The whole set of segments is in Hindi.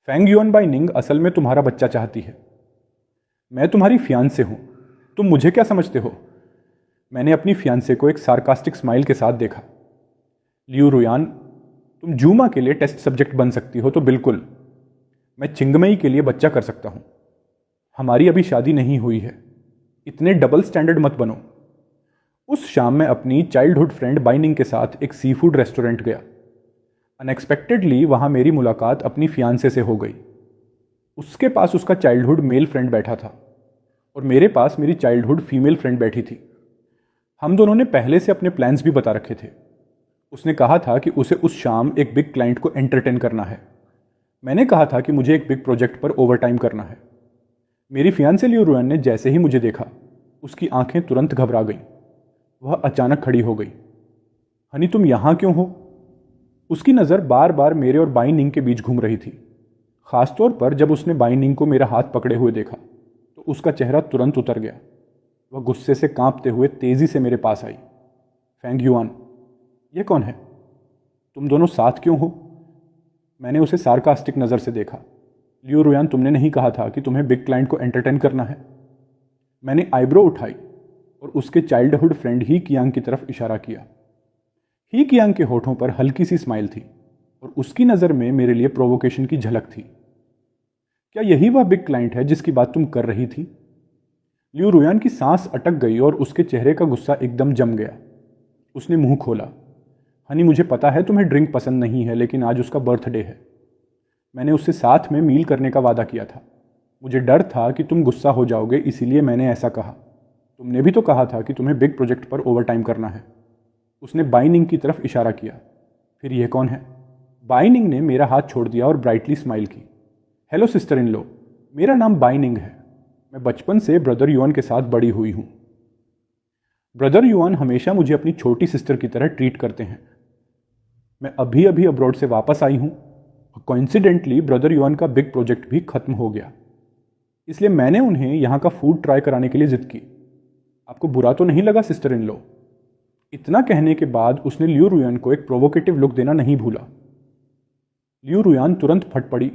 फेंग युआन बाई निंग असल में तुम्हारा बच्चा चाहती है। मैं तुम्हारी फियांसे हूं, तुम मुझे क्या समझते हो? मैंने अपनी फियांसे को एक सार्कास्टिक स्माइल के साथ देखा। लियू रुयान, तुम जूमा के लिए टेस्ट सब्जेक्ट बन सकती हो तो बिल्कुल, मैं चिंगमई के लिए बच्चा कर सकता हूं। हमारी अभी शादी नहीं हुई है, इतने डबल स्टैंडर्ड मत बनो। उस शाम मैं अपनी चाइल्डहुड फ्रेंड बाइनिंग के साथ एक सी फूड रेस्टोरेंट गया। अनएक्सपेक्टेडली वहां मेरी मुलाकात अपनी फियांसे से हो गई। उसके पास उसका चाइल्डहुड मेल फ्रेंड बैठा था और मेरे पास मेरी चाइल्डहुड फीमेल फ्रेंड बैठी थी। हम दोनों ने पहले से अपने प्लान्स भी बता रखे थे। उसने कहा था कि उसे उस शाम एक बिग क्लाइंट को एंटरटेन करना है। मैंने कहा था कि मुझे एक बिग प्रोजेक्ट पर ओवरटाइम करना है। मेरी फियांसे लियू रुयान ने जैसे ही मुझे देखा, उसकी आंखें तुरंत घबरा गईं। वह अचानक खड़ी हो गई। हनी, तुम यहां क्यों हो? उसकी नज़र बार बार मेरे और बाई निंग के बीच घूम रही थी। खासतौर पर जब उसने बाई निंग को मेरा हाथ पकड़े हुए देखा तो उसका चेहरा तुरंत उतर गया। वह गुस्से से कांपते हुए तेजी से मेरे पास आई। फेंग युआन, यह कौन है? तुम दोनों साथ क्यों हो? मैंने उसे सार्कास्टिक नज़र से देखा। लियू रुयान, तुमने नहीं कहा था कि तुम्हें बिग क्लाइंट को एंटरटेन करना है? मैंने आईब्रो उठाई और उसके चाइल्डहुड फ्रेंड ही कियांग की तरफ इशारा किया। ही कियांग के होठों पर हल्की सी स्माइल थी और उसकी नज़र में मेरे लिए प्रोवोकेशन की झलक थी। क्या यही वह बिग क्लाइंट है जिसकी बात तुम कर रही थी? लियू रुयान की सांस अटक गई और उसके चेहरे का गुस्सा एकदम जम गया। उसने मुंह खोला। हनी, मुझे पता है तुम्हें ड्रिंक पसंद नहीं है, लेकिन आज उसका बर्थडे है। मैंने उससे साथ में मील करने का वादा किया था। मुझे डर था कि तुम गुस्सा हो जाओगे, इसीलिए मैंने ऐसा कहा। तुमने भी तो कहा था कि तुम्हें बिग प्रोजेक्ट पर ओवरटाइम करना है। उसने बाइनिंग की तरफ इशारा किया। फिर यह कौन है? बाइनिंग ने मेरा हाथ छोड़ दिया और ब्राइटली स्माइल की। हेलो सिस्टर इन लो, मेरा नाम बाइनिंग है। मैं बचपन से ब्रदर युआन के साथ बड़ी हुई हूं। ब्रदर युआन हमेशा मुझे अपनी छोटी सिस्टर की तरह ट्रीट करते हैं। मैं अभी अभी अब्रॉड से वापस आई हूं और कोइंसिडेंटली ब्रदर युआन का बिग प्रोजेक्ट भी खत्म हो गया, इसलिए मैंने उन्हें यहां का फूड ट्राई कराने के लिए जिद की। आपको बुरा तो नहीं लगा सिस्टर इन लो? इतना कहने के बाद उसने लियू रुयान को एक प्रोवोकेटिव लुक देना नहीं भूला। लियू रुयान तुरंत फट पड़ी।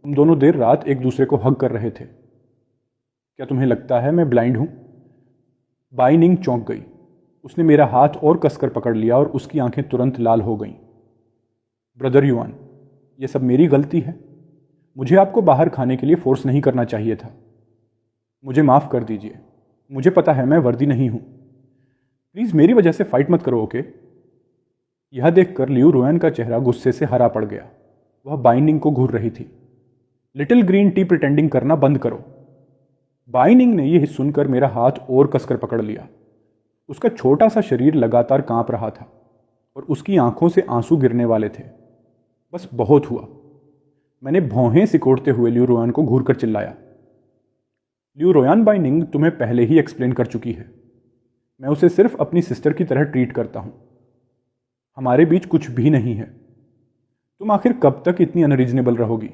हम दोनों देर रात एक दूसरे को हग कर रहे थे। क्या तुम्हें लगता है मैं ब्लाइंड हूं? बाई निंग चौंक गई। उसने मेरा हाथ और कसकर पकड़ लिया और उसकी आंखें तुरंत लाल हो गईं। ब्रदर युआन, यह सब मेरी गलती है। मुझे आपको बाहर खाने के लिए फोर्स नहीं करना चाहिए था। मुझे माफ़ कर दीजिए। मुझे पता है मैं वर्दी नहीं हूं। प्लीज़ मेरी वजह से फाइट मत करो, ओके? यह देखकर लियू रुयान का चेहरा गुस्से से हरा पड़ गया। वह बाइनिंग को घूर रही थी। लिटिल ग्रीन टी प्रिटेंडिंग करना बंद करो। बाइनिंग ने यह सुनकर मेरा हाथ और कसकर पकड़ लिया। उसका छोटा सा शरीर लगातार कांप रहा था और उसकी आंखों से आंसू गिरने वाले थे। बस बहुत हुआ। मैंने भौहें सिकोड़ते हुए लियू रुयान को घूर कर चिल्लाया। लियू रुयान, बाइनिंग तुम्हें पहले ही एक्सप्लेन कर चुकी है। मैं उसे सिर्फ अपनी सिस्टर की तरह ट्रीट करता हूं। हमारे बीच कुछ भी नहीं है। तुम आखिर कब तक इतनी अनरीजनेबल रहोगी?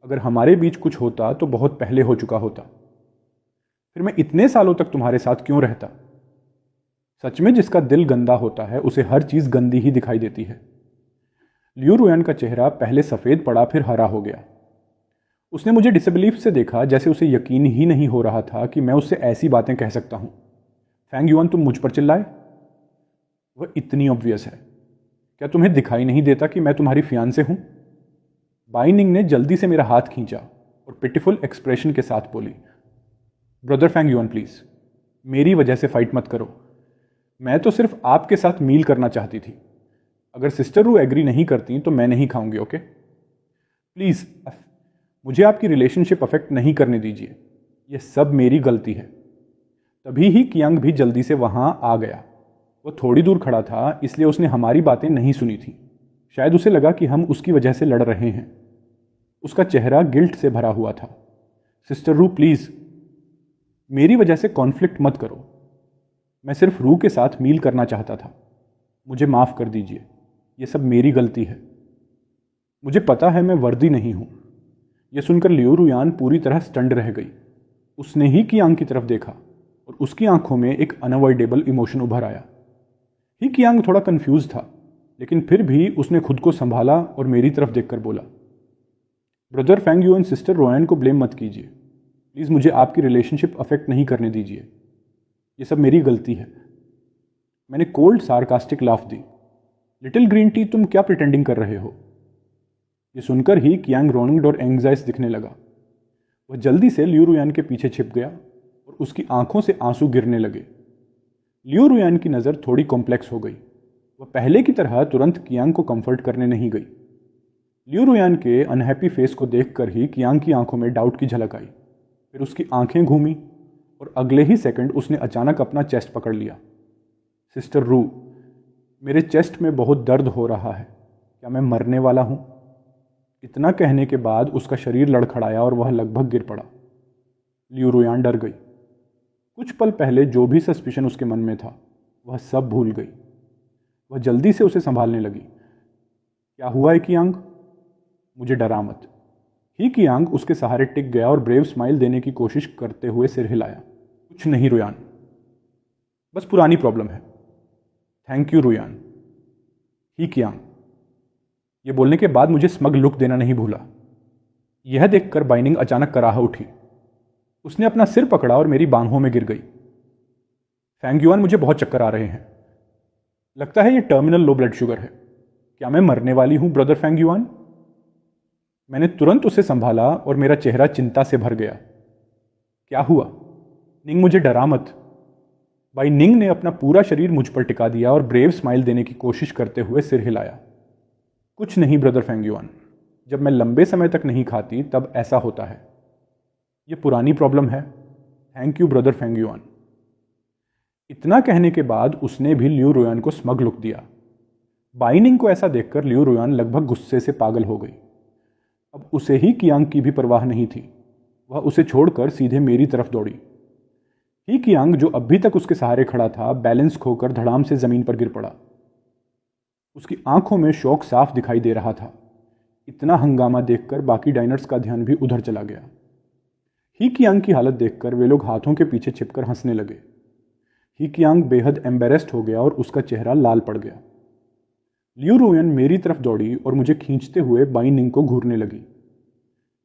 अगर हमारे बीच कुछ होता तो बहुत पहले हो चुका होता। फिर मैं इतने सालों तक तुम्हारे साथ क्यों रहता? सच में जिसका दिल गंदा होता है उसे हर चीज गंदी ही दिखाई देती है। लियू रुयान का चेहरा पहले सफेद पड़ा, फिर हरा हो गया। उसने मुझे डिसबिलीफ से देखा, जैसे उसे यकीन ही नहीं हो रहा था कि मैं उससे ऐसी बातें कह सकता हूं। फेंग युआन, तुम मुझ पर चिल्लाए? वह इतनी ऑब्वियस है। क्या तुम्हें दिखाई नहीं देता कि मैं तुम्हारी फियांसे हूं? बाइनिंग ने जल्दी से मेरा हाथ खींचा और पिटिफुल एक्सप्रेशन के साथ बोली, ब्रदर फेंग युआन प्लीज, मेरी वजह से फाइट मत करो। मैं तो सिर्फ आपके साथ मील करना चाहती थी। अगर सिस्टर रू एग्री नहीं करती तो मैं नहीं खाऊंगी, ओके? प्लीज मुझे आपकी रिलेशनशिप अफेक्ट नहीं करने दीजिए। यह सब मेरी गलती है। तभी ही कियांग भी जल्दी से वहां आ गया। वह थोड़ी दूर खड़ा था, इसलिए उसने हमारी बातें नहीं सुनी थी। शायद उसे लगा कि हम उसकी वजह से लड़ रहे हैं। उसका चेहरा गिल्ट से भरा हुआ था। सिस्टर रू प्लीज, मेरी वजह से कॉन्फ्लिक्ट मत करो। मैं सिर्फ रू के साथ मील करना चाहता था। मुझे माफ कर दीजिए। यह सब मेरी गलती है। मुझे पता है मैं वर्दी नहीं हूं। यह सुनकर लियू रुयान पूरी तरह स्टंड रह गई। उसने ही कियांग की तरफ देखा और उसकी आंखों में एक अनअवॉइडेबल इमोशन उभर आया। ही कियांग थोड़ा कंफ्यूज था, लेकिन फिर भी उसने खुद को संभाला और मेरी तरफ देखकर बोला, ब्रदर फेंग युआन सिस्टर रोयान को ब्लेम मत कीजिए, प्लीज़ मुझे आपकी रिलेशनशिप अफेक्ट नहीं करने दीजिए, ये सब मेरी गलती है। मैंने कोल्ड सार्कास्टिक लाफ दी। लिटिल ग्रीन टी, तुम क्या प्रिटेंडिंग कर रहे हो? ये सुनकर ही कियांग रोनिंग और एंग्जाइस दिखने लगा। वह जल्दी से लियू रुयान के पीछे छिप गया और उसकी आंखों से आंसू गिरने लगे। लियू रुयान की नज़र थोड़ी कॉम्प्लेक्स हो गई। वह पहले की तरह तुरंत कियांग को कंफर्ट करने नहीं गई। लियू रुयान के अनहैप्पी फेस को देखकर ही कियांग की आंखों में डाउट की झलक आई। फिर उसकी आंखें घूमी और अगले ही सेकंड उसने अचानक अपना चेस्ट पकड़ लिया। सिस्टर रू, मेरे चेस्ट में बहुत दर्द हो रहा है, क्या मैं मरने वाला हूँ? इतना कहने के बाद उसका शरीर लड़खड़ाया और वह लगभग गिर पड़ा। लियू रुयान डर गई। कुछ पल पहले जो भी सस्पिशन उसके मन में था वह सब भूल गई। वह जल्दी से उसे संभालने लगी। क्या हुआ है कियांग? मुझे डरा मत। ही कियांग उसके सहारे टिक गया और ब्रेव स्माइल देने की कोशिश करते हुए सिर हिलाया। कुछ नहीं रुयान, बस पुरानी प्रॉब्लम है। Thank you रुयान। ही कियांग ये बोलने के बाद मुझे स्मग लुक देना नहीं भूला। यह देखकर बाइनिंग अचानक कराह उठी। उसने अपना सिर पकड़ा और मेरी बाहों में गिर गई। फेंग युआन, मुझे बहुत चक्कर आ रहे हैं, लगता है ये टर्मिनल लो ब्लड शुगर है। क्या मैं मरने वाली हूं ब्रदर फेंग युआन? मैंने तुरंत उसे संभाला और मेरा चेहरा चिंता से भर गया। क्या हुआ? निंग, मुझे डरा मत। भाई निंग ने अपना पूरा शरीर मुझ पर टिका दिया और ब्रेव स्माइल देने की कोशिश करते हुए सिर हिलाया। कुछ नहीं ब्रदर फेंग युआन, जब मैं लंबे समय तक नहीं खाती तब ऐसा होता है। ये पुरानी प्रॉब्लम है। Thank you brother Feng yuan. इतना कहने के बाद उसने भी लियू रुयान को स्मग लुक दिया। बाइनिंग को ऐसा देखकर लियू रुयान लगभग गुस्से से पागल हो गई। अब उसे ही कियांग की भी परवाह नहीं थी। वह उसे छोड़कर सीधे मेरी तरफ दौड़ी। ही कियांग, जो अभी तक उसके सहारे खड़ा था, बैलेंस खोकर धड़ाम से जमीन पर गिर पड़ा। उसकी आंखों में शौक साफ दिखाई दे रहा था। इतना हंगामा देखकर बाकी डाइनर्स का ध्यान भी उधर चला गया। ही कियांग की हालत देखकर वे लोग हाथों के पीछे छिपकर हंसने लगे। ही कियांग बेहद एम्बेरेस्ड हो गया और उसका चेहरा लाल पड़ गया। लियू रुयान मेरी तरफ दौड़ी और मुझे खींचते हुए बाइनिंग को घूरने लगी।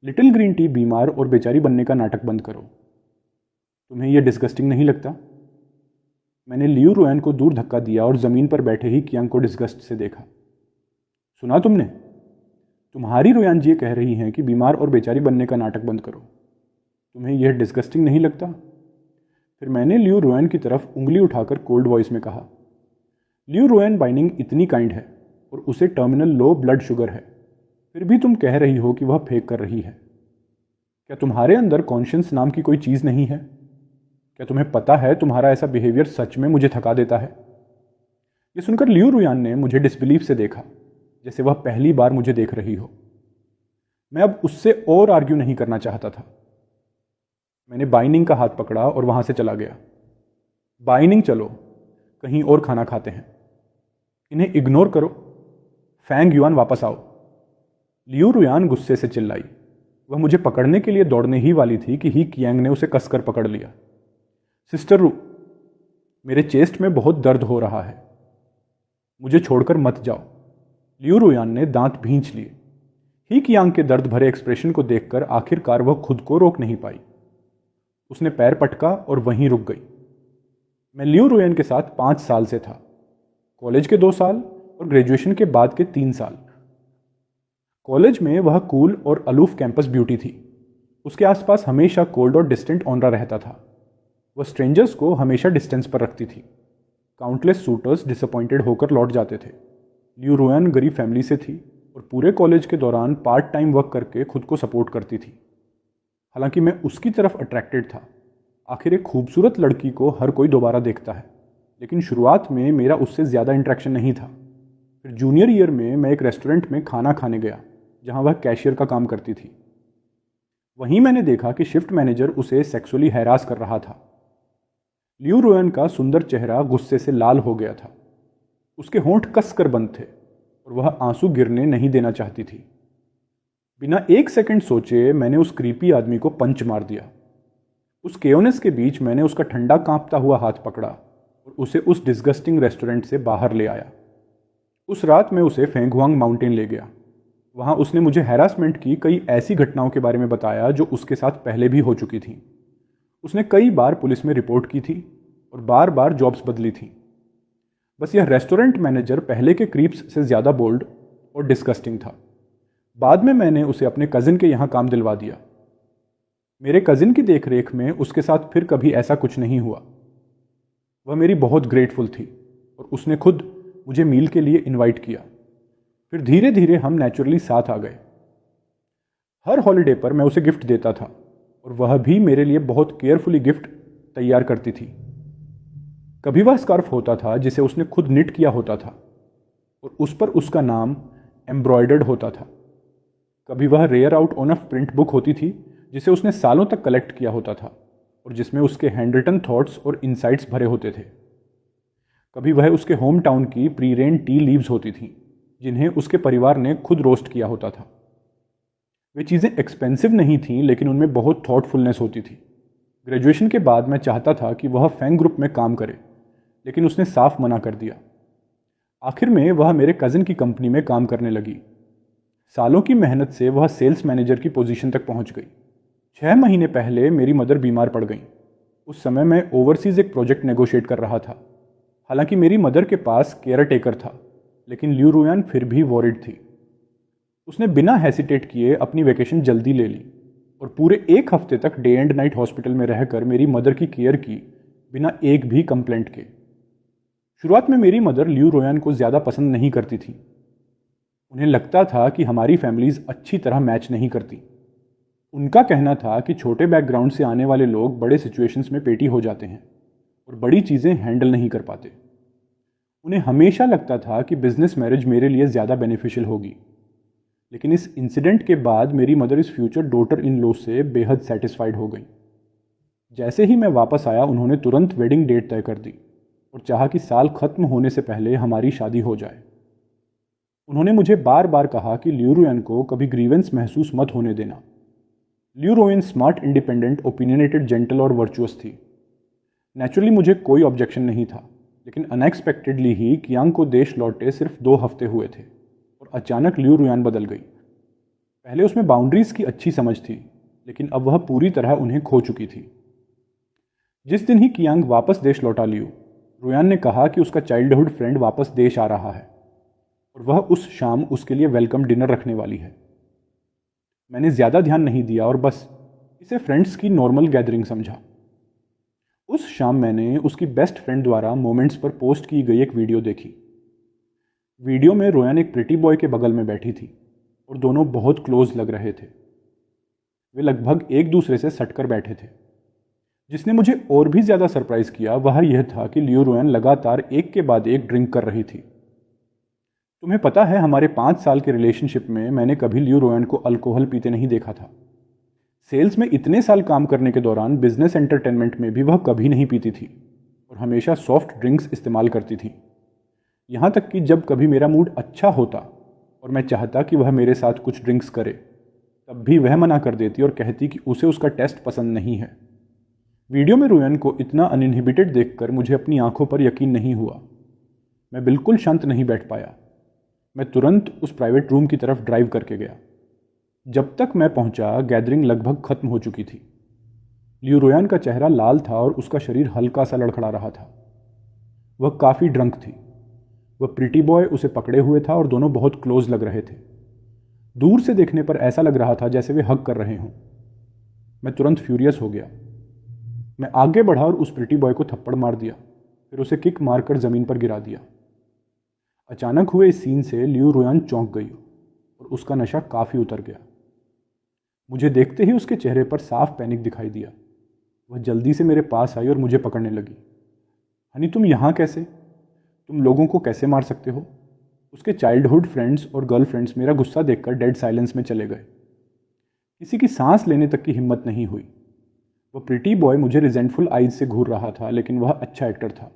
लिटिल ग्रीन टी, बीमार और बेचारी बनने का नाटक बंद करो। तुम्हें यह डिस्गस्टिंग नहीं लगता? मैंने लियू रुयान को दूर धक्का दिया और जमीन पर बैठे ही कियांग को डिस्गस्ट से देखा। सुना तुमने? तुम्हारी रुयान जी कह रही हैं कि बीमार और बेचारी बनने का नाटक बंद करो। तुम्हें यह डिस्गस्टिंग नहीं लगता? फिर मैंने लियू रुयान की तरफ उंगली उठाकर कोल्ड वॉइस में कहा, लियू रुयान, बाइनिंग इतनी काइंड है और उसे टर्मिनल लो ब्लड शुगर है, फिर भी तुम कह रही हो कि वह फेक कर रही है। क्या तुम्हारे अंदर कॉन्शियंस नाम की कोई चीज़ नहीं है? क्या तुम्हें पता है तुम्हारा ऐसा बिहेवियर सच में मुझे थका देता है? ये सुनकर लियू रुयान ने मुझे डिसबिलीफ से देखा, जैसे वह पहली बार मुझे देख रही हो। मैं अब उससे और आर्ग्यू नहीं करना चाहता था। मैंने बाइनिंग का हाथ पकड़ा और वहां से चला गया। बाइनिंग, चलो कहीं और खाना खाते हैं। इन्हें इग्नोर करो। फेंग युआन, वापस आओ। लियू रुयान गुस्से से चिल्लाई। वह मुझे पकड़ने के लिए दौड़ने ही वाली थी कि ही कियांग ने उसे कसकर पकड़ लिया। सिस्टर रू, मेरे चेस्ट में बहुत दर्द हो रहा है, मुझे छोड़कर मत जाओ। लियू रुयान ने दांत भींच लिए। ही कियांग के दर्द भरे एक्सप्रेशन को देखकर आखिरकार वह खुद को रोक नहीं पाई। उसने पैर पटका और वहीं रुक गई। मैं लियू रुयान के साथ 5 साल से था, कॉलेज के 2 साल और ग्रेजुएशन के बाद के 3 साल। कॉलेज में वह कूल और अलूफ कैंपस ब्यूटी थी। उसके आसपास हमेशा कोल्ड और डिस्टेंट ऑनरा रहता था। वह स्ट्रेंजर्स को हमेशा डिस्टेंस पर रखती थी। काउंटलेस सूटर्स डिसअपॉइंटेड होकर लौट जाते थे। लियू रुयान गरीब फैमिली से थी और पूरे कॉलेज के दौरान पार्ट टाइम वर्क करके खुद को सपोर्ट करती थी। हालांकि मैं उसकी तरफ अट्रैक्टेड था। आखिर एक खूबसूरत लड़की को हर कोई दोबारा देखता है, लेकिन शुरुआत में मेरा उससे ज़्यादा इंटरेक्शन नहीं था। फिर जूनियर ईयर में मैं एक रेस्टोरेंट में खाना खाने गया जहां वह कैशियर का काम करती थी। वहीं मैंने देखा कि शिफ्ट मैनेजर उसे सेक्सुअली हैरास कर रहा था। लियू रुयान का सुंदर चेहरा गुस्से से लाल हो गया था। उसके होंठ कसकर बंद थे और वह आंसू गिरने नहीं देना चाहती थी। बिना एक सेकंड सोचे मैंने उस क्रीपी आदमी को पंच मार दिया। उस केओनेस के बीच मैंने उसका ठंडा कांपता हुआ हाथ पकड़ा और उसे उस डिस्गस्टिंग रेस्टोरेंट से बाहर ले आया। उस रात मैं उसे फेंगहुआंग माउंटेन ले गया। वहाँ उसने मुझे हैरासमेंट की कई ऐसी घटनाओं के बारे में बताया जो उसके साथ पहले भी हो चुकी थीं। उसने कई बार पुलिस में रिपोर्ट की थी और बार बार जॉब्स बदली थी। बस यह रेस्टोरेंट मैनेजर पहले के क्रीप्स से ज़्यादा बोल्ड और डिस्गस्टिंग था। बाद में मैंने उसे अपने कज़िन के यहाँ काम दिलवा दिया। मेरे कज़िन की देखरेख में उसके साथ फिर कभी ऐसा कुछ नहीं हुआ। वह मेरी बहुत ग्रेटफुल थी और उसने खुद मुझे मील के लिए इनवाइट किया। फिर धीरे धीरे हम नेचुरली साथ आ गए। हर हॉलिडे पर मैं उसे गिफ्ट देता था और वह भी मेरे लिए बहुत केयरफुली गिफ्ट तैयार करती थी। कभी वह स्कार्फ होता था जिसे उसने खुद निट किया होता था और उस पर उसका नाम एम्ब्रॉयडर्ड होता था। कभी वह rare out on of print book होती थी जिसे उसने सालों तक कलेक्ट किया होता था और जिसमें उसके हैंडरिटन थॉट्स और इंसाइट्स भरे होते थे। कभी वह उसके होम टाउन की प्री रेन टी लीव्स होती थीं जिन्हें उसके परिवार ने खुद रोस्ट किया होता था। वे चीज़ें एक्सपेंसिव नहीं थीं लेकिन उनमें बहुत थॉटफुलनेस होती थी। ग्रेजुएशन के बाद मैं चाहता था कि वह फैंग ग्रुप में काम करे, लेकिन उसने साफ मना कर दिया। आखिर में वह मेरे कज़िन की कंपनी में काम करने लगी। सालों की मेहनत से वह सेल्स मैनेजर की पोजीशन तक पहुंच गई। 6 महीने पहले मेरी मदर बीमार पड़ गई। उस समय मैं ओवरसीज़ एक प्रोजेक्ट नेगोशिएट कर रहा था। हालांकि मेरी मदर के पास केयर टेकर था, लेकिन लियू रुयान फिर भी वॉरिड थी। उसने बिना हेसिटेट किए अपनी वेकेशन जल्दी ले ली और पूरे 1 हफ्ते तक डे एंड नाइट हॉस्पिटल में रहकर मेरी मदर की केयर की, बिना एक भी कंप्लेंट के। शुरुआत में मेरी मदर लियू रुयान को ज़्यादा पसंद नहीं करती थी। उन्हें लगता था कि हमारी फैमिलीज़ अच्छी तरह मैच नहीं करती। उनका कहना था कि छोटे बैकग्राउंड से आने वाले लोग बड़े सिचुएशंस में पेटी हो जाते हैं और बड़ी चीज़ें हैंडल नहीं कर पाते। उन्हें हमेशा लगता था कि बिजनेस मैरिज मेरे लिए ज़्यादा बेनिफिशियल होगी। लेकिन इस इंसिडेंट के बाद मेरी मदर इस फ्यूचर डॉटर इन लॉ से बेहद सेटिस्फाइड हो गई। जैसे ही मैं वापस आया उन्होंने तुरंत वेडिंग डेट तय कर दी और चाहा कि साल खत्म होने से पहले हमारी शादी हो जाए। उन्होंने मुझे बार बार कहा कि लियू रुयान को कभी ग्रीवेंस महसूस मत होने देना। Liu Ruyan smart, independent, opinionated, gentle और वर्चुअस थी। नेचुरली मुझे कोई ऑब्जेक्शन नहीं था, लेकिन अनएक्सपेक्टेडली ही कियांग को देश लौटे सिर्फ 2 हफ्ते हुए थे और अचानक लियू रुयान बदल गई। पहले उसमें बाउंड्रीज की अच्छी समझ थी, लेकिन अब वह पूरी तरह उन्हें खो चुकी थी। जिस दिन ही कियांग वापस देश लौटा लियू रुयान ने कहा कि उसका चाइल्डहुड फ्रेंड वापस देश आ रहा है और वह उस शाम उसके लिए वेलकम डिनर रखने वाली है। मैंने ज़्यादा ध्यान नहीं दिया और बस इसे फ्रेंड्स की नॉर्मल गैदरिंग समझा। उस शाम मैंने उसकी बेस्ट फ्रेंड द्वारा मोमेंट्स पर पोस्ट की गई एक वीडियो देखी। वीडियो में रोयान एक प्रिटी बॉय के बगल में बैठी थी और दोनों बहुत क्लोज लग रहे थे। वे लगभग एक दूसरे से सटकर बैठे थे। जिसने मुझे और भी ज़्यादा सरप्राइज किया वह यह था कि लियू रुयान लगातार एक के बाद एक ड्रिंक कर रही थी। तुम्हें पता है, हमारे 5 साल के रिलेशनशिप में मैंने कभी लियू रुयान को अल्कोहल पीते नहीं देखा था। सेल्स में इतने साल काम करने के दौरान बिजनेस एंटरटेनमेंट में भी वह कभी नहीं पीती थी और हमेशा सॉफ्ट ड्रिंक्स इस्तेमाल करती थी। यहाँ तक कि जब कभी मेरा मूड अच्छा होता और मैं चाहता कि वह मेरे साथ कुछ ड्रिंक्स करे, तब भी वह मना कर देती और कहती कि उसे उसका टेस्ट पसंद नहीं है। वीडियो में रुयान को इतना अनइनहिबिटेड देखकर मुझे अपनी आंखों पर यकीन नहीं हुआ। मैं बिल्कुल शांत नहीं बैठ पाया। मैं तुरंत उस प्राइवेट रूम की तरफ ड्राइव करके गया। जब तक मैं पहुंचा, गैदरिंग लगभग खत्म हो चुकी थी। लियू रुयान का चेहरा लाल था और उसका शरीर हल्का सा लड़खड़ा रहा था। वह काफ़ी ड्रंक थी। वह प्रिटी बॉय उसे पकड़े हुए था और दोनों बहुत क्लोज लग रहे थे। दूर से देखने पर ऐसा लग रहा था जैसे वे हग कर रहे हों। मैं तुरंत फ्यूरियस हो गया। मैं आगे बढ़ा और उस प्रिटी बॉय को थप्पड़ मार दिया, फिर उसे किक मारकर ज़मीन पर गिरा दिया। अचानक हुए इस सीन से लियू रुयान चौंक गई और उसका नशा काफ़ी उतर गया। मुझे देखते ही उसके चेहरे पर साफ पैनिक दिखाई दिया। वह जल्दी से मेरे पास आई और मुझे पकड़ने लगी। हनी, तुम यहाँ कैसे? तुम लोगों को कैसे मार सकते हो? उसके चाइल्डहुड फ्रेंड्स और गर्लफ्रेंड्स मेरा गुस्सा देखकर डेड साइलेंस में चले गए। किसी की सांस लेने तक की हिम्मत नहीं हुई। वह प्रिटी बॉय मुझे रिजेंटफुल आइज से घूर रहा था, लेकिन वह अच्छा एक्टर था।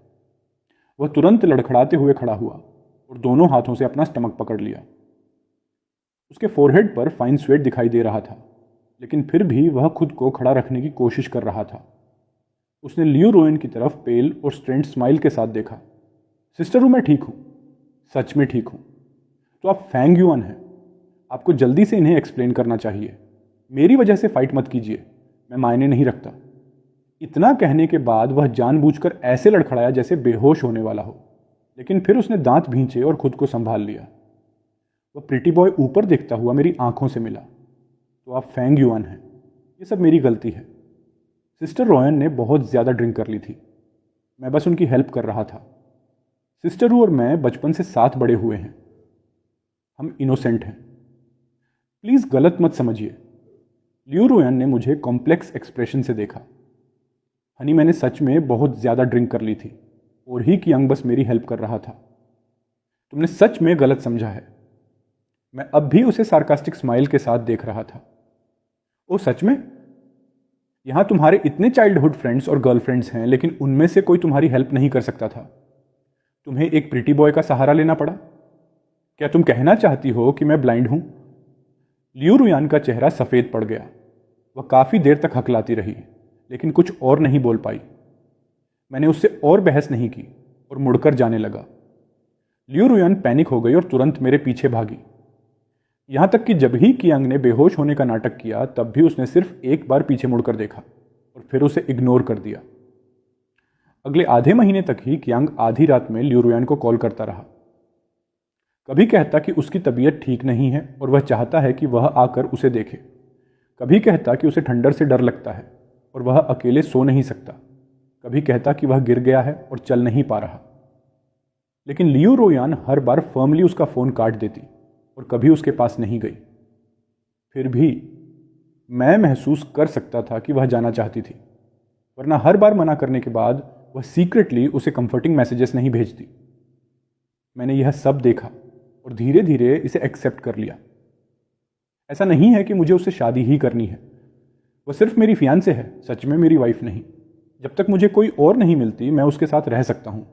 वह तुरंत लड़खड़ाते हुए खड़ा हुआ और दोनों हाथों से अपना स्टमक पकड़ लिया। उसके फोरहेड पर फाइन स्वेट दिखाई दे रहा था, लेकिन फिर भी वह खुद को खड़ा रखने की कोशिश कर रहा था। उसने लियू रुयान की तरफ पेल और स्ट्रेंट स्माइल के साथ देखा। सिस्टर, मैं ठीक हूँ, सच में ठीक हूँ। तो आप फैंग युआन हैं। आपको जल्दी से इन्हें एक्सप्लेन करना चाहिए। मेरी वजह से फाइट मत कीजिए, मैं मायने नहीं रखता। इतना कहने के बाद वह जानबूझकर ऐसे लड़खड़ाया जैसे बेहोश होने वाला हो, लेकिन फिर उसने दांत भींचे और खुद को संभाल लिया। वह प्रिटी बॉय ऊपर देखता हुआ मेरी आंखों से मिला। तो आप फेंग युआन हैं, ये सब मेरी गलती है। सिस्टर रोयन ने बहुत ज़्यादा ड्रिंक कर ली थी, मैं बस उनकी हेल्प कर रहा था। सिस्टर रू और मैं बचपन से साथ बड़े हुए हैं, हम इनोसेंट हैं। प्लीज़ गलत मत समझिए। लियू रोयन ने मुझे कॉम्प्लेक्स एक्सप्रेशन से देखा। हनी, मैंने सच में बहुत ज़्यादा ड्रिंक कर ली थी और ही कियांग बस मेरी हेल्प कर रहा था। तुमने सच में गलत समझा है। मैं अब भी उसे सार्कास्टिक स्माइल के साथ देख रहा था। ओ सच में? यहां तुम्हारे इतने चाइल्डहुड फ्रेंड्स और गर्लफ्रेंड्स हैं, लेकिन उनमें से कोई तुम्हारी हेल्प नहीं कर सकता था। तुम्हें एक प्रिटी बॉय का सहारा लेना पड़ा। क्या तुम कहना चाहती हो कि मैं ब्लाइंड हूं? लियू रुयान का चेहरा सफ़ेद पड़ गया। वह काफ़ी देर तक हकलाती रही, लेकिन कुछ और नहीं बोल पाई। मैंने उससे और बहस नहीं की और मुड़कर जाने लगा। लियू रुयान पैनिक हो गई और तुरंत मेरे पीछे भागी। यहां तक कि जब ही कियांग ने बेहोश होने का नाटक किया, तब भी उसने सिर्फ एक बार पीछे मुड़कर देखा और फिर उसे इग्नोर कर दिया। अगले आधे महीने तक ही कियांग आधी रात में लियू रुयान को कॉल करता रहा। कभी कहता कि उसकी तबीयत ठीक नहीं है और वह चाहता है कि वह आकर उसे देखे। कभी कहता कि उसे ठंडर से डर लगता है और वह अकेले सो नहीं सकता। कभी कहता कि वह गिर गया है और चल नहीं पा रहा। लेकिन लियू रोयान हर बार फर्मली उसका फ़ोन काट देती और कभी उसके पास नहीं गई। फिर भी मैं महसूस कर सकता था कि वह जाना चाहती थी, वरना हर बार मना करने के बाद वह सीक्रेटली उसे कंफर्टिंग मैसेजेस नहीं भेजती। मैंने यह सब देखा और धीरे धीरे इसे एक्सेप्ट कर लिया। ऐसा नहीं है कि मुझे उससे शादी ही करनी है। वह सिर्फ मेरी फियांसे है, सच में मेरी वाइफ नहीं। जब तक मुझे कोई और नहीं मिलती, मैं उसके साथ रह सकता हूँ,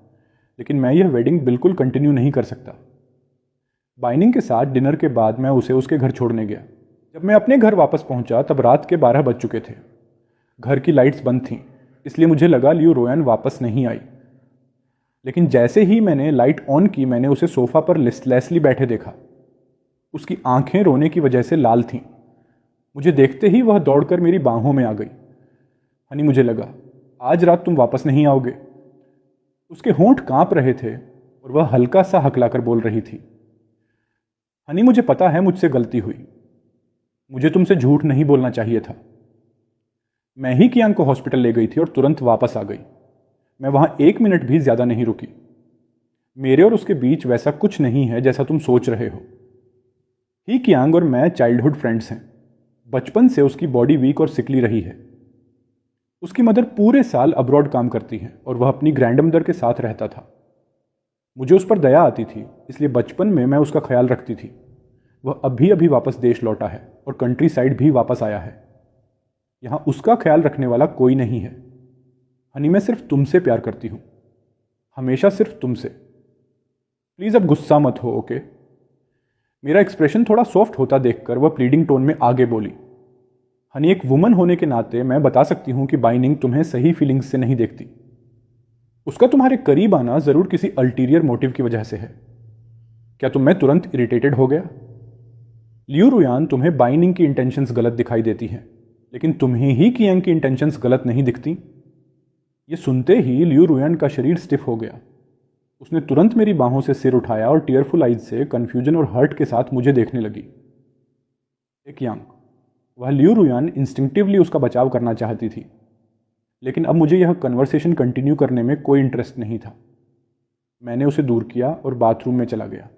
लेकिन मैं यह वेडिंग बिल्कुल कंटिन्यू नहीं कर सकता। बाइनिंग के साथ डिनर के बाद मैं उसे उसके घर छोड़ने गया। जब मैं अपने घर वापस पहुंचा तब रात के 12 बज चुके थे। घर की लाइट्स बंद थीं, इसलिए मुझे लगा लियू रोयन वापस नहीं आई। लेकिन जैसे ही मैंने लाइट ऑन की, मैंने उसे सोफा पर लिस्टलेसली बैठे देखा। उसकी आंखें रोने की वजह से लाल थीं। मुझे देखते ही वह दौड़कर मेरी बाहों में आ गई। हनी, मुझे लगा आज रात तुम वापस नहीं आओगे। उसके होंठ कांप रहे थे और वह हल्का सा हकलाकर बोल रही थी, हनी मुझे पता है मुझसे गलती हुई। मुझे तुमसे झूठ नहीं बोलना चाहिए था। मैं ही कियांग को हॉस्पिटल ले गई थी और तुरंत वापस आ गई। मैं वहां 1 मिनट भी ज्यादा नहीं रुकी। मेरे और उसके बीच वैसा कुछ नहीं है जैसा तुम सोच रहे हो। ही कियांग और मैं चाइल्डहुड फ्रेंड्स हैं। बचपन से उसकी बॉडी वीक और सिकली रही है। उसकी मदर पूरे साल अब्रॉड काम करती है और वह अपनी ग्रैंडमदर के साथ रहता था। मुझे उस पर दया आती थी, इसलिए बचपन में मैं उसका ख्याल रखती थी। वह अभी अभी वापस देश लौटा है और कंट्री साइड भी वापस आया है। यहां उसका ख्याल रखने वाला कोई नहीं है। हनी, मैं सिर्फ तुमसे प्यार करती हूं, हमेशा सिर्फ तुमसे। प्लीज अब गुस्सा मत हो, ओके? मेरा एक्सप्रेशन थोड़ा सॉफ्ट होता देखकर वह प्लीडिंग टोन में आगे बोली, हनी, एक वुमन होने के नाते मैं बता सकती हूं कि बाइनिंग तुम्हें सही फीलिंग्स से नहीं देखती। उसका तुम्हारे करीब आना जरूर किसी अल्टीरियर मोटिव की वजह से है। क्या तुम में तुरंत इरिटेटेड हो गया? लियू रुयान, तुम्हें बाइनिंग की इंटेंशंस गलत दिखाई देती हैं, लेकिन तुम्हें ही कियांग की इंटेंशंस गलत नहीं दिखती। ये सुनते ही लियू रुयान का शरीर स्टिफ हो गया। उसने तुरंत मेरी बाहों से सिर उठाया और टीयरफुल आइज से कंफ्यूजन और हर्ट के साथ मुझे देखने लगी। कियांग, वह लियू रुयान इंस्टिंक्टिवली उसका बचाव करना चाहती थी, लेकिन अब मुझे यह कन्वर्सेशन कंटिन्यू करने में कोई इंटरेस्ट नहीं था। मैंने उसे दूर किया और बाथरूम में चला गया।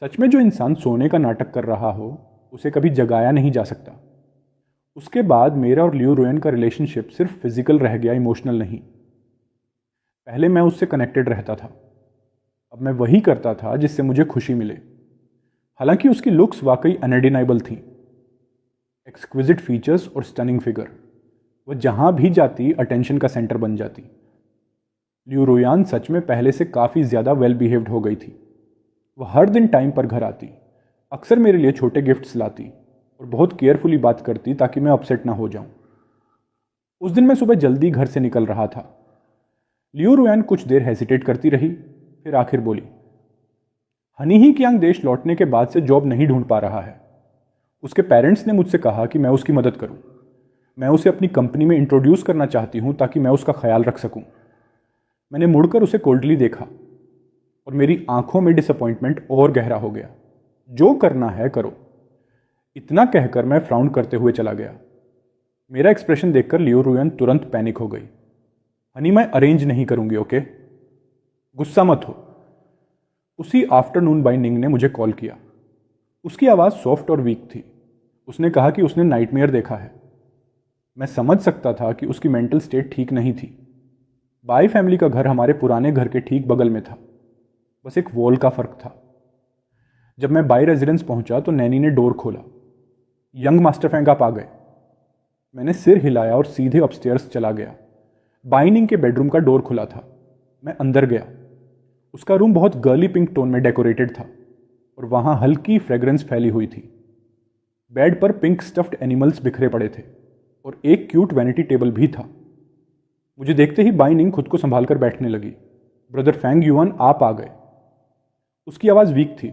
सच में जो इंसान सोने का नाटक कर रहा हो, उसे कभी जगाया नहीं जा सकता। उसके बाद मेरा और लियू रुयान का रिलेशनशिप सिर्फ फिजिकल रह गया, इमोशनल नहीं। पहले मैं उससे कनेक्टेड रहता था, अब मैं वही करता था जिससे मुझे खुशी मिले। हालांकि उसकी लुक्स वाकई अनडिनाइबल थी। एक्सक्विजिट फीचर्स और स्टनिंग फिगर। वह जहां भी जाती अटेंशन का सेंटर बन जाती। लियू रुयान सच में पहले से काफ़ी ज़्यादा वेल बिहेव्ड हो गई थी। वह हर दिन टाइम पर घर आती, अक्सर मेरे लिए छोटे गिफ्ट्स लाती और बहुत केयरफुली बात करती ताकि मैं अपसेट ना हो जाऊं। उस दिन मैं सुबह जल्दी घर से निकल रहा था। लियू रुयान कुछ देर हेसिटेट करती रही, फिर आखिर बोली, हनी ही कियांग देश लौटने के बाद से जॉब नहीं ढूंढ पा रहा है। उसके पेरेंट्स ने मुझसे कहा कि मैं उसकी मदद करूं। मैं उसे अपनी कंपनी में इंट्रोड्यूस करना चाहती हूं ताकि मैं उसका ख्याल रख सकूं। मैंने मुड़कर उसे कोल्डली देखा और मेरी आंखों में डिसअपॉइंटमेंट और गहरा हो गया। जो करना है करो, इतना कहकर मैं फ्राउन करते हुए चला गया। मेरा एक्सप्रेशन देखकर लियो रुयन तुरंत पैनिक हो गई। हनी, मैं अरेंज नहीं करूंगी, ओके? गुस्सा मत हो। उसी आफ्टरनून बाइनिंग ने मुझे कॉल किया। उसकी आवाज़ सॉफ्ट और वीक थी। उसने कहा कि उसने नाइटमेयर देखा है। मैं समझ सकता था कि उसकी मेंटल स्टेट ठीक नहीं थी। बाई फैमिली का घर हमारे पुराने घर के ठीक बगल में था, बस एक वॉल का फर्क था। जब मैं बाई रेजिडेंस पहुंचा तो नैनी ने डोर खोला। यंग मास्टर फैंग, आप आ गए। मैंने सिर हिलाया और सीधे अपस्टेयर्स चला गया। बाइनिंग के बेडरूम का डोर खुला था। मैं अंदर गया। उसका रूम बहुत गर्ली पिंक टोन में डेकोरेटेड था और वहां हल्की फ्रेग्रेंस फैली हुई थी। बेड पर पिंक स्टफ्ड एनिमल्स बिखरे पड़े थे और एक क्यूट वैनिटी टेबल भी था। मुझे देखते ही बाइनिंग खुद को संभालकर बैठने लगी। ब्रदर फैंग युआन, आप आ गए। उसकी आवाज़ वीक थी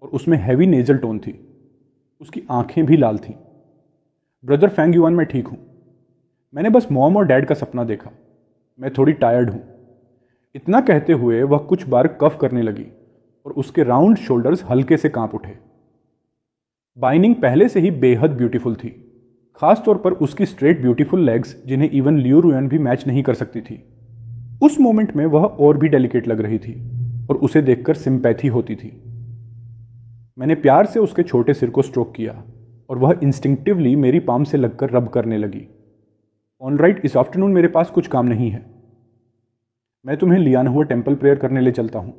और उसमें हैवी नेजल टोन थी। उसकी आंखें भी लाल थीं। ब्रदर फैंग युआन, मैं ठीक हूं। मैंने बस मॉम और डैड का सपना देखा। मैं थोड़ी टायर्ड हूं। इतना कहते हुए वह कुछ बार कफ करने लगी और उसके राउंड शोल्डर्स हल्के से कांप उठे। बाइनिंग पहले से ही बेहद ब्यूटीफुल थी, खासतौर पर उसकी स्ट्रेट ब्यूटीफुल लेग्स, जिन्हें इवन लियो रुयन भी मैच नहीं कर सकती थी। उस मोमेंट में वह और भी डेलिकेट लग रही थी और उसे देखकर सिंपैथी होती थी। मैंने प्यार से उसके छोटे सिर को स्ट्रोक किया और वह इंस्टिंक्टिवली मेरी पाम से लगकर रब करने लगी। ऑलराइट, इस आफ्टरनून मेरे पास कुछ काम नहीं है। मैं तुम्हें लियानहुआ टेम्पल प्रेयर करने ले चलता हूँ।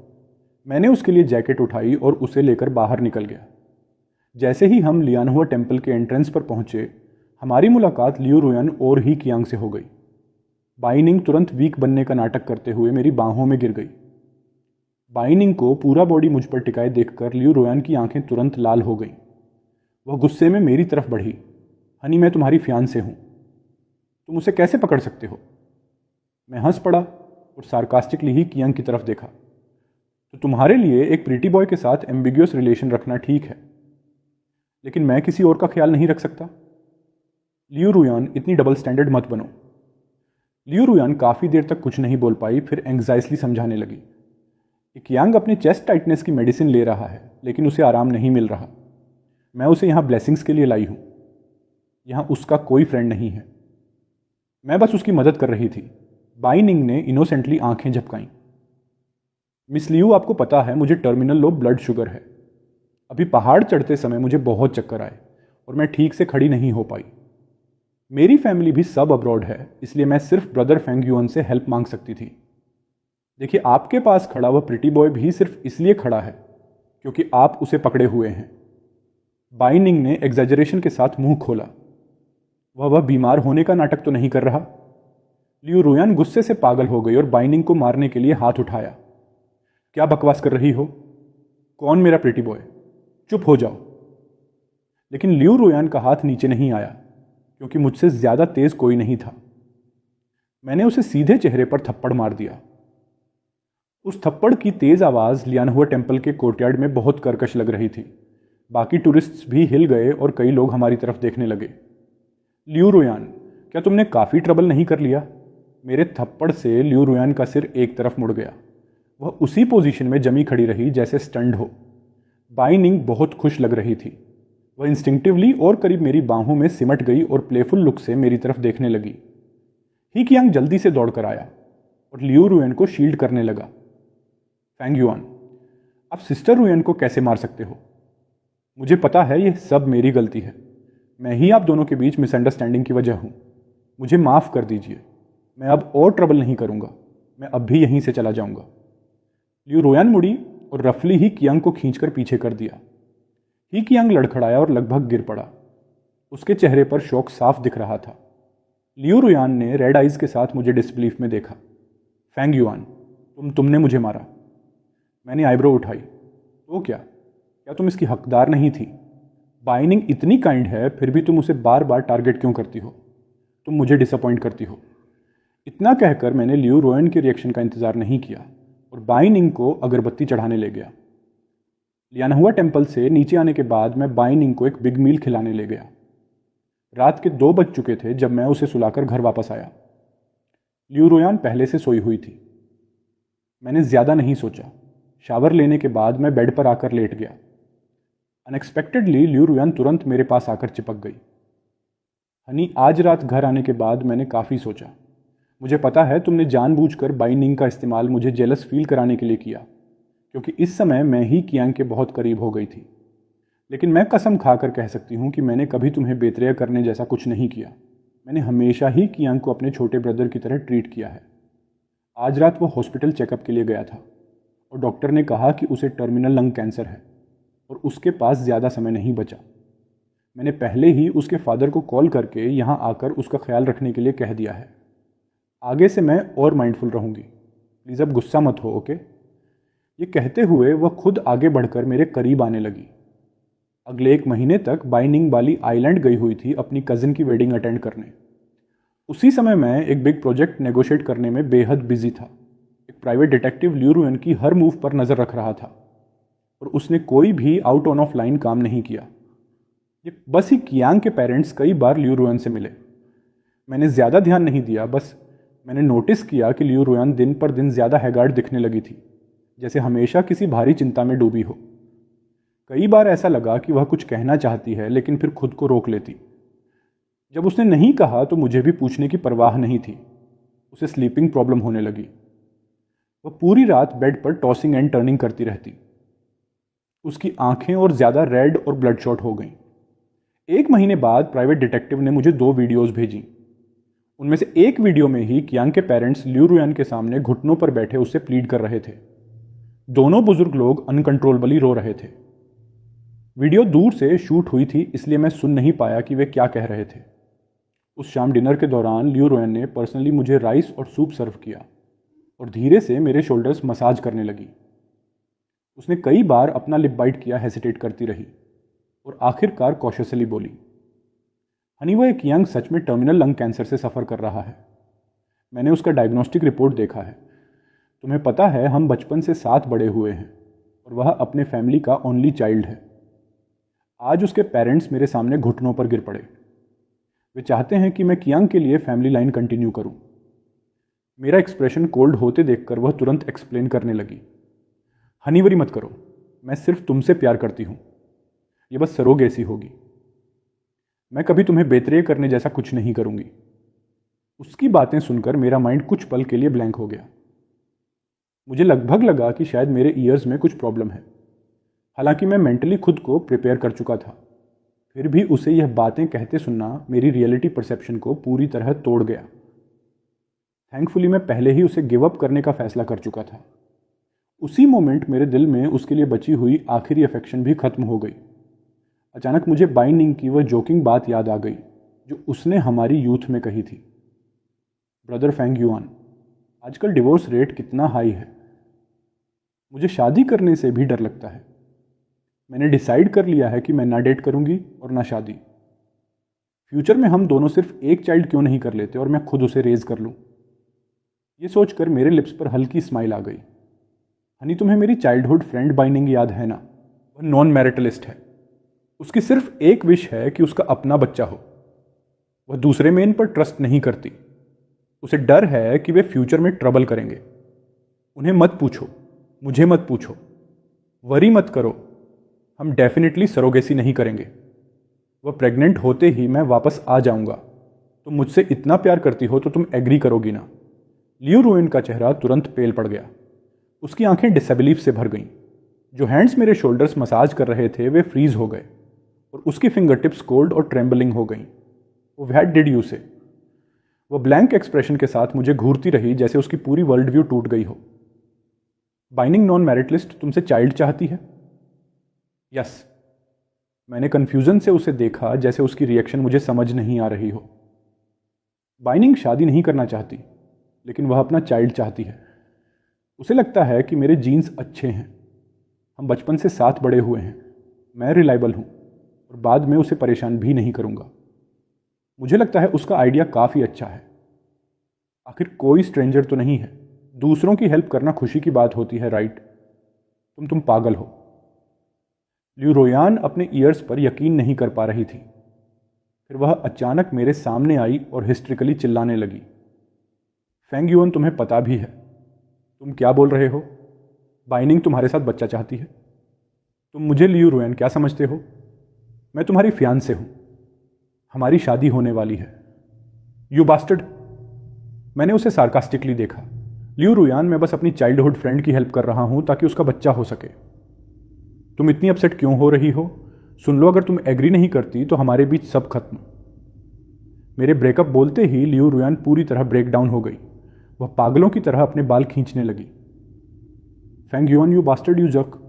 मैंने उसके लिए जैकेट उठाई और उसे लेकर बाहर निकल गया। जैसे ही हम लियानहुआ टेम्पल के एंट्रेंस पर पहुंचे, हमारी मुलाकात लियो रुयन और ही कियांग से हो गई। बाइनिंग तुरंत वीक बनने का नाटक करते हुए मेरी बाहों में गिर गई। बाइनिंग को पूरा बॉडी मुझ पर टिकाए देखकर लियो रुयन की आंखें तुरंत लाल हो गईं। वह गुस्से में मेरी तरफ बढ़ी। हनी, मैं तुम्हारी फियांसे हूं, तुम उसे कैसे पकड़ सकते हो? मैं हंस पड़ा और सार्कास्टिकली ही कियांग की तरफ देखा। तो तुम्हारे लिए एक प्रीटी बॉय के साथ एम्बिग्यूअस रिलेशन रखना ठीक है, लेकिन मैं किसी और का ख्याल नहीं रख सकता। लियो रुयन, इतनी डबल स्टैंडर्ड मत बनो। लियो रुयन काफ़ी देर तक कुछ नहीं बोल पाई, फिर एंग्जाइटली समझाने लगी। कियांग अपने चेस्ट टाइटनेस की मेडिसिन ले रहा है, लेकिन उसे आराम नहीं मिल रहा। मैं उसे यहाँ ब्लेसिंग्स के लिए लाई हूँ। यहाँ उसका कोई फ्रेंड नहीं है। मैं बस उसकी मदद कर रही थी। बाइनिंग ने इनोसेंटली आंखें झपकाईं। मिस लियू, आपको पता है मुझे टर्मिनल लो ब्लड शुगर है। अभी पहाड़ चढ़ते समय मुझे बहुत चक्कर आए और मैं ठीक से खड़ी नहीं हो पाई। मेरी फैमिली भी सब अब्रॉड है, इसलिए मैं सिर्फ ब्रदर फेंग युआन से हेल्प मांग सकती थी। देखिए, आपके पास खड़ा वह प्रिटी बॉय भी सिर्फ इसलिए खड़ा है क्योंकि आप उसे पकड़े हुए हैं। बाइनिंग ने एग्जैजरेशन के साथ मुंह खोला। वह बीमार होने का नाटक तो नहीं कर रहा। लियो रुयन गुस्से से पागल हो गई और बाइनिंग को मारने के लिए हाथ उठाया। क्या बकवास कर रही हो? कौन मेरा प्रिटी बॉय? चुप हो जाओ। लेकिन लियो रुयन का हाथ नीचे नहीं आया क्योंकि मुझसे ज्यादा तेज कोई नहीं था। मैंने उसे सीधे चेहरे पर थप्पड़ मार दिया। उस थप्पड़ की तेज आवाज लियानहुआ टेम्पल के कोर्टयार्ड में बहुत कर्कश लग रही थी। बाकी टूरिस्ट्स भी हिल गए और कई लोग हमारी तरफ देखने लगे। लियो रुयन, क्या तुमने काफी ट्रबल नहीं कर लिया? मेरे थप्पड़ से लियो रुयन का सिर एक तरफ मुड़ गया। वह उसी पोजीशन में जमी खड़ी रही जैसे स्टंड हो। बाइनिंग बहुत खुश लग रही थी। वह इंस्टिंक्टिवली और करीब मेरी बाहों में सिमट गई और प्लेफुल लुक से मेरी तरफ देखने लगी। ही कियांग जल्दी से दौड़कर आया और लियो रुयन को शील्ड करने लगा। फैंग युआन, आप सिस्टर रुयन को कैसे मार सकते हो? मुझे पता है यह सब मेरी गलती है। मैं ही आप दोनों के बीच मिसअंडरस्टैंडिंग की वजह हूं। मुझे माफ कर दीजिए। मैं अब और ट्रबल नहीं करूंगा। मैं अब भी यहीं से चला जाऊंगा। लियो रुयन मुड़ी और रफली ही कियांग को खींचकर पीछे कर दिया। ही कियांग लड़खड़ाया और लगभग गिर पड़ा। उसके चेहरे पर शौक साफ दिख रहा था। लियो रुयन ने रेड आइज के साथ मुझे डिसबिलीफ में देखा। फैंग युआन, तुमने मुझे मारा। मैंने आईब्रो उठाई। तो क्या तुम इसकी हकदार नहीं थी? बाइनिंग इतनी काइंड है, फिर भी तुम उसे बार बार टारगेट क्यों करती हो? तुम मुझे डिसअपॉइंट करती हो। इतना कहकर मैंने लियो रुयन के रिएक्शन का इंतजार नहीं किया और बाइनिंग को अगरबत्ती चढ़ाने ले गया। लियानहुआ टेम्पल से नीचे आने के बाद मैं बाइनिंग को एक बिग मील खिलाने ले गया। रात के 2 बज चुके थे जब मैं उसे सुलाकर घर वापस आया। लियू रुयान पहले से सोई हुई थी। मैंने ज़्यादा नहीं सोचा। शावर लेने के बाद मैं बेड पर आकर लेट गया। अनएक्सपेक्टेडली लियू रुयान तुरंत मेरे पास आकर चिपक गई। हनी, आज रात घर आने के बाद मैंने काफ़ी सोचा। मुझे पता है तुमने जानबूझकर बाइंडिंग का इस्तेमाल मुझे जेलस फील कराने के लिए किया, क्योंकि इस समय मैं ही कियांग के बहुत करीब हो गई थी। लेकिन मैं कसम खाकर कह सकती हूँ कि मैंने कभी तुम्हें बेतरया करने जैसा कुछ नहीं किया। मैंने हमेशा ही कियांग को अपने छोटे ब्रदर की तरह ट्रीट किया है। आज रात वो हॉस्पिटल चेकअप के लिए गया था और डॉक्टर ने कहा कि उसे टर्मिनल लंग कैंसर है और उसके पास ज़्यादा समय नहीं बचा। मैंने पहले ही उसके फादर को कॉल करके यहाँ आकर उसका ख्याल रखने के लिए कह दिया है। आगे से मैं और माइंडफुल रहूँगी। प्लीज़ अब गुस्सा मत हो, ओके? ये कहते हुए वह खुद आगे बढ़कर मेरे करीब आने लगी। अगले 1 महीने तक बाइनिंग बाली आइलैंड गई हुई थी अपनी कज़न की वेडिंग अटेंड करने। उसी समय मैं एक बिग प्रोजेक्ट नेगोशिएट करने में बेहद बिजी था। एक प्राइवेट डिटेक्टिव लियू रुयन की हर मूव पर नज़र रख रहा था और उसने कोई भी आउट ऑन ऑफ लाइन काम नहीं किया। ये बस ही कियांग के पेरेंट्स कई बार लियू रुयन से मिले। मैंने ज़्यादा ध्यान नहीं दिया, बस मैंने नोटिस किया कि लियू रुयन दिन पर दिन ज़्यादा हैगार्ड दिखने लगी थी, जैसे हमेशा किसी भारी चिंता में डूबी हो। कई बार ऐसा लगा कि वह कुछ कहना चाहती है लेकिन फिर खुद को रोक लेती। जब उसने नहीं कहा तो मुझे भी पूछने की परवाह नहीं थी। उसे स्लीपिंग प्रॉब्लम होने लगी। वह पूरी रात बेड पर टॉसिंग एंड टर्निंग करती रहती। उसकी आंखें और ज़्यादा रेड और ब्लडशॉट हो गईं। 1 महीने बाद प्राइवेट डिटेक्टिव ने मुझे 2 वीडियोस भेजी। उनमें से एक वीडियो में ही कियांग के पेरेंट्स लियू रुयन के सामने घुटनों पर बैठे उससे प्लीड कर रहे थे। दोनों बुजुर्ग लोग अनकंट्रोलेबली रो रहे थे। वीडियो दूर से शूट हुई थी, इसलिए मैं सुन नहीं पाया कि वे क्या कह रहे थे। उस शाम डिनर के दौरान लियू रुयन ने पर्सनली मुझे राइस और सूप सर्व किया और धीरे से मेरे शोल्डर्स मसाज करने लगी। उसने कई बार अपना लिप बाइट किया, हेसिटेट करती रही और आखिरकार कॉशियसली बोली, हनी, वह कियांग सच में टर्मिनल लंग कैंसर से सफ़र कर रहा है। मैंने उसका डायग्नोस्टिक रिपोर्ट देखा है। तुम्हें पता है हम बचपन से साथ बड़े हुए हैं और वह अपने फैमिली का ओनली चाइल्ड है। आज उसके पेरेंट्स मेरे सामने घुटनों पर गिर पड़े। वे चाहते हैं कि मैं कियांग के लिए फैमिली लाइन कंटिन्यू करूं। मेरा एक्सप्रेशन कोल्ड होते देखकर वह तुरंत एक्सप्लेन करने लगी, हनी, वरी मत करो, मैं सिर्फ तुमसे प्यार करती हूं। यह बस सरोगेसी होगी। मैं कभी तुम्हें बेतरये करने जैसा कुछ नहीं करूंगी। उसकी बातें सुनकर मेरा माइंड कुछ पल के लिए ब्लैंक हो गया। मुझे लगभग लगा कि शायद मेरे ईयर्स में कुछ प्रॉब्लम है। हालांकि मैं मेंटली खुद को प्रिपेयर कर चुका था, फिर भी उसे यह बातें कहते सुनना मेरी रियलिटी परसेप्शन को पूरी तरह तोड़ गया। थैंकफुली मैं पहले ही उसे गिव अप करने का फैसला कर चुका था। उसी मोमेंट मेरे दिल में उसके लिए बची हुई आखिरी अफेक्शन भी खत्म हो गई। अचानक मुझे बाइनिंग की वह जोकिंग बात याद आ गई जो उसने हमारी यूथ में कही थी, ब्रदर फेंग युआन, आजकल डिवोर्स रेट कितना हाई है। मुझे शादी करने से भी डर लगता है। मैंने डिसाइड कर लिया है कि मैं ना डेट करूंगी और ना शादी। फ्यूचर में हम दोनों सिर्फ एक चाइल्ड क्यों नहीं कर लेते और मैं खुद उसे रेज कर लूं। ये सोचकर मेरे लिप्स पर हल्की स्माइल आ गई। हनी, तुम्हें मेरी चाइल्डहुड फ्रेंड बाइनिंग याद है ना? वह नॉन मैरिटलिस्ट है। उसकी सिर्फ एक विश है कि उसका अपना बच्चा हो। वह दूसरे मेन पर ट्रस्ट नहीं करती। उसे डर है कि वे फ्यूचर में ट्रबल करेंगे। उन्हें मत पूछो, मुझे मत पूछो, वरी मत करो, हम डेफिनेटली सरोगेसी नहीं करेंगे। वह प्रेग्नेंट होते ही मैं वापस आ जाऊंगा। तुम मुझसे इतना प्यार करती हो तो तुम एग्री करोगी ना? लियू रुयन का चेहरा तुरंत पेल पड़ गया। उसकी आंखें डिसबिलीफ से भर गईं। जो हैंड्स मेरे शोल्डर्स मसाज कर रहे थे वे फ्रीज हो गए और उसकी फिंगर टिप्स कोल्ड और ट्रेम्बलिंग हो गईं। वो व्हाट डिड यू से? वह ब्लैंक एक्सप्रेशन के साथ मुझे घूरती रही जैसे उसकी पूरी वर्ल्ड व्यू टूट गई हो। बाइनिंग नॉन मैरिटलिस्ट तुमसे चाइल्ड चाहती है? यस। मैंने कन्फ्यूजन से उसे देखा, जैसे उसकी रिएक्शन मुझे समझ नहीं आ रही हो। बाइनिंग शादी नहीं करना चाहती, लेकिन वह अपना चाइल्ड चाहती है। उसे लगता है कि मेरे जीन्स अच्छे हैं, हम बचपन से साथ बड़े हुए हैं, मैं रिलायबल हूँ और बाद में उसे परेशान भी नहीं करूँगा। मुझे लगता है उसका आइडिया काफ़ी अच्छा है। आखिर कोई स्ट्रेंजर तो नहीं है। दूसरों की हेल्प करना खुशी की बात होती है, राइट? तुम पागल हो। लियू रोयान अपने ईयर्स पर यकीन नहीं कर पा रही थी। फिर वह अचानक मेरे सामने आई और हिस्ट्रिकली चिल्लाने लगी, फेंग युएन, तुम्हें पता भी है तुम क्या बोल रहे हो? बाइनिंग तुम्हारे साथ बच्चा चाहती है। तुम मुझे लियू रोयान क्या समझते हो? मैं तुम्हारी फियांसे हूं, हमारी शादी होने वाली है। You bastard! मैंने उसे सार्कास्टिकली देखा। लियू रोयान, मैं बस अपनी चाइल्डहुड फ्रेंड की हेल्प कर रहा हूं ताकि उसका बच्चा हो सके। तुम इतनी अपसेट क्यों हो रही हो? सुन लो, अगर तुम एग्री नहीं करती तो हमारे बीच सब खत्म। मेरे ब्रेकअप बोलते ही लियू रोयान पूरी तरह ब्रेक डाउन हो गई। वह पागलों की तरह अपने बाल खींचने लगी। Feng Yuen, you bastard, you jerk!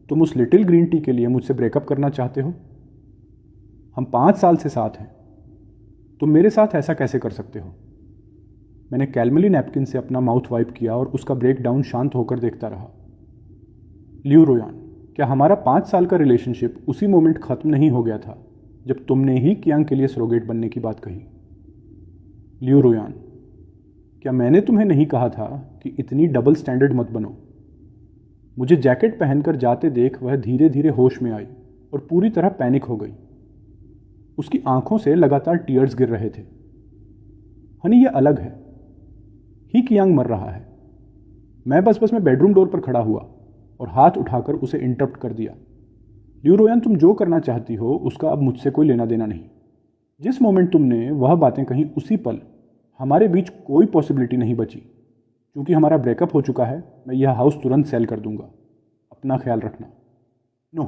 तुम उस लिटिल ग्रीन टी के लिए मुझसे ब्रेकअप करना चाहते हो? हम 5 साल से साथ हैं। तुम मेरे साथ ऐसा कैसे कर सकते हो? मैंने कैलमली नैपकिन से अपना माउथ वाइप किया और उसका ब्रेक डाउन शांत होकर देखता रहा। लियू रोयान, क्या हमारा 5 साल का रिलेशनशिप उसी मोमेंट खत्म नहीं हो गया था जब तुमने ही कियांग के लिए सरोगेट बनने की बात कही? लियू रोयान, क्या मैंने तुम्हें नहीं कहा था कि इतनी डबल स्टैंडर्ड मत बनो? मुझे जैकेट पहनकर जाते देख वह धीरे धीरे होश में आई और पूरी तरह पैनिक हो गई। उसकी आंखों से लगातार टीयर्स गिर रहे थे। हनी, ये अलग है। ही कियांग मर रहा है। मैं बस में बेडरूम डोर पर खड़ा हुआ और हाथ उठाकर उसे इंटरप्ट कर दिया। लियू रोयान, तुम जो करना चाहती हो उसका अब मुझसे कोई लेना देना नहीं। जिस मोमेंट तुमने वह बातें कही उसी पल हमारे बीच कोई पॉसिबिलिटी नहीं बची। क्योंकि हमारा ब्रेकअप हो चुका है, मैं यह हाउस तुरंत सेल कर दूंगा। अपना ख्याल रखना। नो।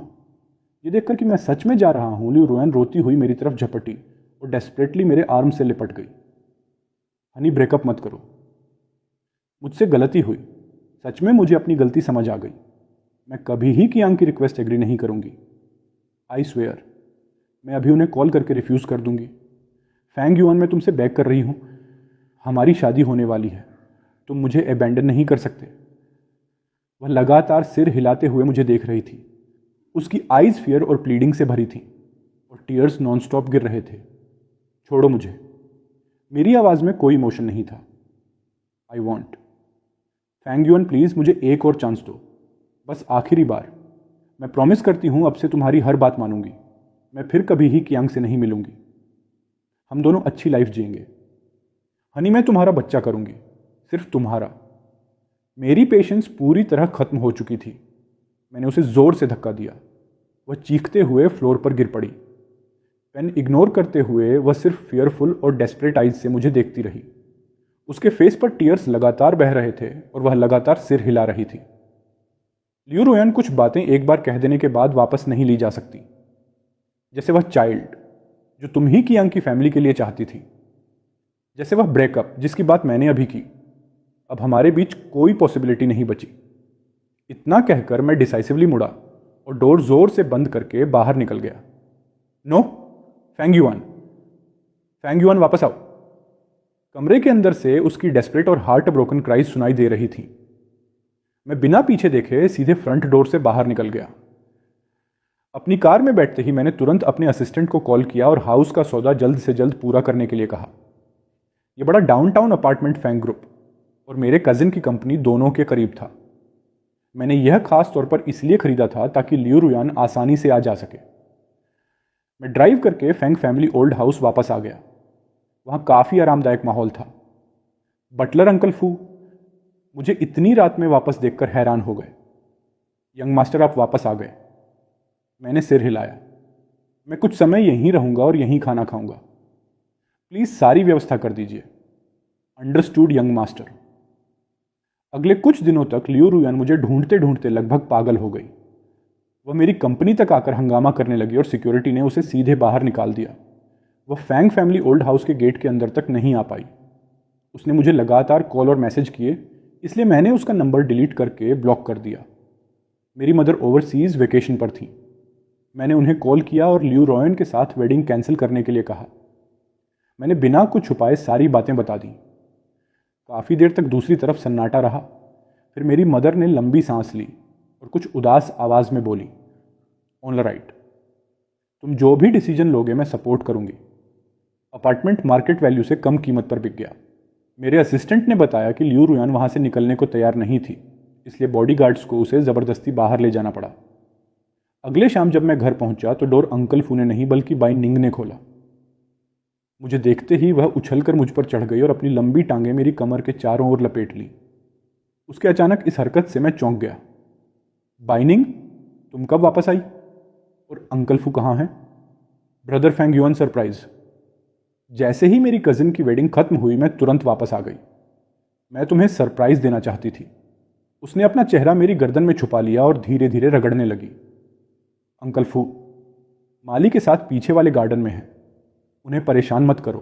ये देखकर कि मैं सच में जा रहा हूं, लियू रोयान रोती हुई मेरी तरफ झपटी और डेस्परेटली मेरे आर्म से लिपट गई। हनी, ब्रेकअप मत करो। मुझसे गलती हुई। सच में मुझे अपनी गलती समझ आ गई। मैं कभी ही कियांग की रिक्वेस्ट एग्री नहीं करूंगी। I swear. मैं अभी उन्हें कॉल करके रिफ्यूज कर दूंगी। फेंग युएन, मैं तुमसे बैक कर रही हूं। हमारी शादी होने वाली है। तुम मुझे अबैंडन नहीं कर सकते। वह लगातार सिर हिलाते हुए मुझे देख रही थी। उसकी आईज फियर और प्लीडिंग से भरी थी और टीयर्स नॉनस्टॉप गिर रहे थे। छोड़ो मुझे। मेरी आवाज में कोई इमोशन नहीं था। I want. Feng Yuen, please मुझे एक और चांस दो, बस आखिरी बार। मैं प्रॉमिस करती हूं अब से तुम्हारी हर बात मानूंगी। मैं फिर कभी ही कियांग से नहीं मिलूंगी। हम दोनों अच्छी लाइफ जिएंगे। हनी, मैं तुम्हारा बच्चा करूंगी, सिर्फ तुम्हारा। मेरी पेशेंस पूरी तरह खत्म हो चुकी थी। मैंने उसे जोर से धक्का दिया। वह चीखते हुए फ्लोर पर गिर पड़ी। पेन इग्नोर करते हुए वह सिर्फ फियरफुल और डेस्परेट आइज से मुझे देखती रही। उसके फेस पर टीयर्स लगातार बह रहे थे और वह लगातार सिर हिला रही थी। लियू रोयान, कुछ बातें एक बार कह देने के बाद वापस नहीं ली जा सकती। जैसे वह चाइल्ड जो तुम ही कियांग की फैमिली के लिए चाहती थी। जैसे वह ब्रेकअप जिसकी बात मैंने अभी की। अब हमारे बीच कोई पॉसिबिलिटी नहीं बची। इतना कहकर मैं डिसाइसिवली मुड़ा और डोर जोर से बंद करके बाहर निकल गया। No, Feng Yuen, Feng Yuen, वापस आओ। कमरे के अंदर से उसकी डेस्परेट और हार्ट ब्रोकन क्राइज सुनाई दे रही थी। मैं बिना पीछे देखे सीधे फ्रंट डोर से बाहर निकल गया। अपनी कार में बैठते ही मैंने तुरंत अपने असिस्टेंट को कॉल किया और हाउस का सौदा जल्द से जल्द पूरा करने के लिए कहा। यह बड़ा डाउनटाउन अपार्टमेंट फेंग ग्रुप और मेरे कजिन की कंपनी दोनों के करीब था। मैंने यह खास तौर पर इसलिए खरीदा था ताकि लियू रोयान आसानी से आ जा सके। मैं ड्राइव करके फेंग फैमिली ओल्ड हाउस वापस आ गया। वहां काफी आरामदायक माहौल था। बटलर अंकल फू मुझे इतनी रात में वापस देखकर हैरान हो गए। यंग मास्टर, आप वापस आ गए। मैंने सिर हिलाया। मैं कुछ समय यहीं रहूंगा और यहीं खाना खाऊंगा। प्लीज सारी व्यवस्था कर दीजिए। Understood young master. अगले कुछ दिनों तक लियू रोयान मुझे ढूंढते ढूंढते लगभग पागल हो गई। वह मेरी कंपनी तक आकर हंगामा करने लगी और सिक्योरिटी ने उसे सीधे बाहर निकाल दिया। वह फैंग फैमिली ओल्ड हाउस के गेट के अंदर तक नहीं आ पाई। उसने मुझे लगातार कॉल और मैसेज किए, इसलिए मैंने उसका नंबर डिलीट करके ब्लॉक कर दिया। मेरी मदर ओवरसीज वेकेशन पर थी। मैंने उन्हें कॉल किया और लियू रोयान के साथ वेडिंग कैंसिल करने के लिए कहा। मैंने बिना कुछ छुपाए सारी बातें बता दी। काफ़ी देर तक दूसरी तरफ सन्नाटा रहा। फिर मेरी मदर ने लंबी सांस ली और कुछ उदास आवाज़ में बोली, ऑल राइट, तुम जो भी डिसीजन लोगे मैं सपोर्ट करूंगी। अपार्टमेंट मार्केट वैल्यू से कम कीमत पर बिक गया। मेरे असिस्टेंट ने बताया कि लियू रोयान वहां से निकलने को तैयार नहीं थी, इसलिए बॉडीगार्ड्स को उसे ज़बरदस्ती बाहर ले जाना पड़ा। अगले शाम जब मैं घर पहुंचा तो डोर अंकल फू ने नहीं बल्कि बाई निंग ने खोला। मुझे देखते ही वह उछलकर मुझ पर चढ़ गई और अपनी लंबी टांगें मेरी कमर के चारों ओर लपेट ली। उसके अचानक इस हरकत से मैं चौंक गया। बाइनिंग, तुम कब वापस आई? और अंकल फू कहाँ हैं? Brother Feng yuan surprise. जैसे ही मेरी कजिन की वेडिंग खत्म हुई मैं तुरंत वापस आ गई। मैं तुम्हें सरप्राइज देना चाहती थी। उसने अपना चेहरा मेरी गर्दन में छुपा लिया और धीरे धीरे रगड़ने लगी। अंकल फू, माली के साथ पीछे वाले गार्डन में है, उन्हें परेशान मत करो।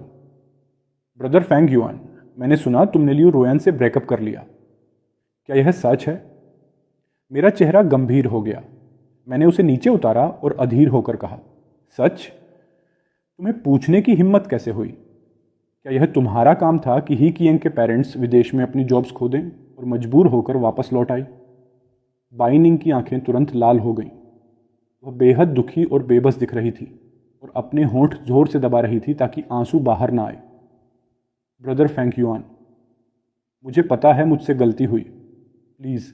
ब्रदर फेंग युआन, मैंने सुना तुमने लियू रोयन से ब्रेकअप कर लिया, क्या यह सच है? मेरा चेहरा गंभीर हो गया। मैंने उसे नीचे उतारा और अधीर होकर कहा, सच? तुम्हें पूछने की हिम्मत कैसे हुई? क्या यह तुम्हारा काम था कि ही कियंग के पेरेंट्स विदेश में अपनी जॉब्स खो दें और मजबूर होकर वापस लौट आई? बाइनिंग की आंखें तुरंत लाल हो गईं। वह बेहद दुखी और बेबस दिख रही थी और अपने होंठ जोर से दबा रही थी ताकि आंसू बाहर ना आए। ब्रदर फेंग युआन, मुझे पता है मुझसे गलती हुई, प्लीज़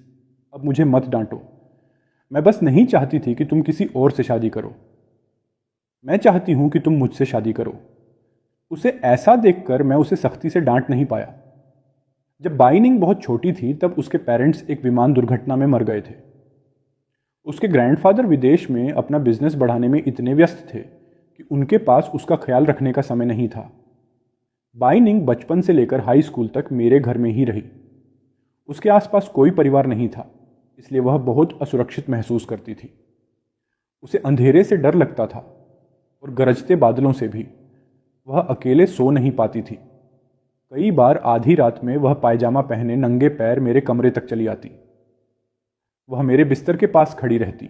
अब मुझे मत डांटो। मैं बस नहीं चाहती थी कि तुम किसी और से शादी करो। मैं चाहती हूं कि तुम मुझसे शादी करो। उसे ऐसा देखकर मैं उसे सख्ती से डांट नहीं पाया। जब बाइनिंग बहुत छोटी थी तब उसके पेरेंट्स एक विमान दुर्घटना में मर गए थे। उसके ग्रैंडफादर विदेश में अपना बिजनेस बढ़ाने में इतने व्यस्त थे कि उनके पास उसका ख्याल रखने का समय नहीं था। बाइनिंग बचपन से लेकर हाई स्कूल तक मेरे घर में ही रही। उसके आसपास कोई परिवार नहीं था, इसलिए वह बहुत असुरक्षित महसूस करती थी। उसे अंधेरे से डर लगता था और गरजते बादलों से भी। वह अकेले सो नहीं पाती थी। कई बार आधी रात में वह पायजामा पहने नंगे पैर मेरे कमरे तक चली आती। वह मेरे बिस्तर के पास खड़ी रहती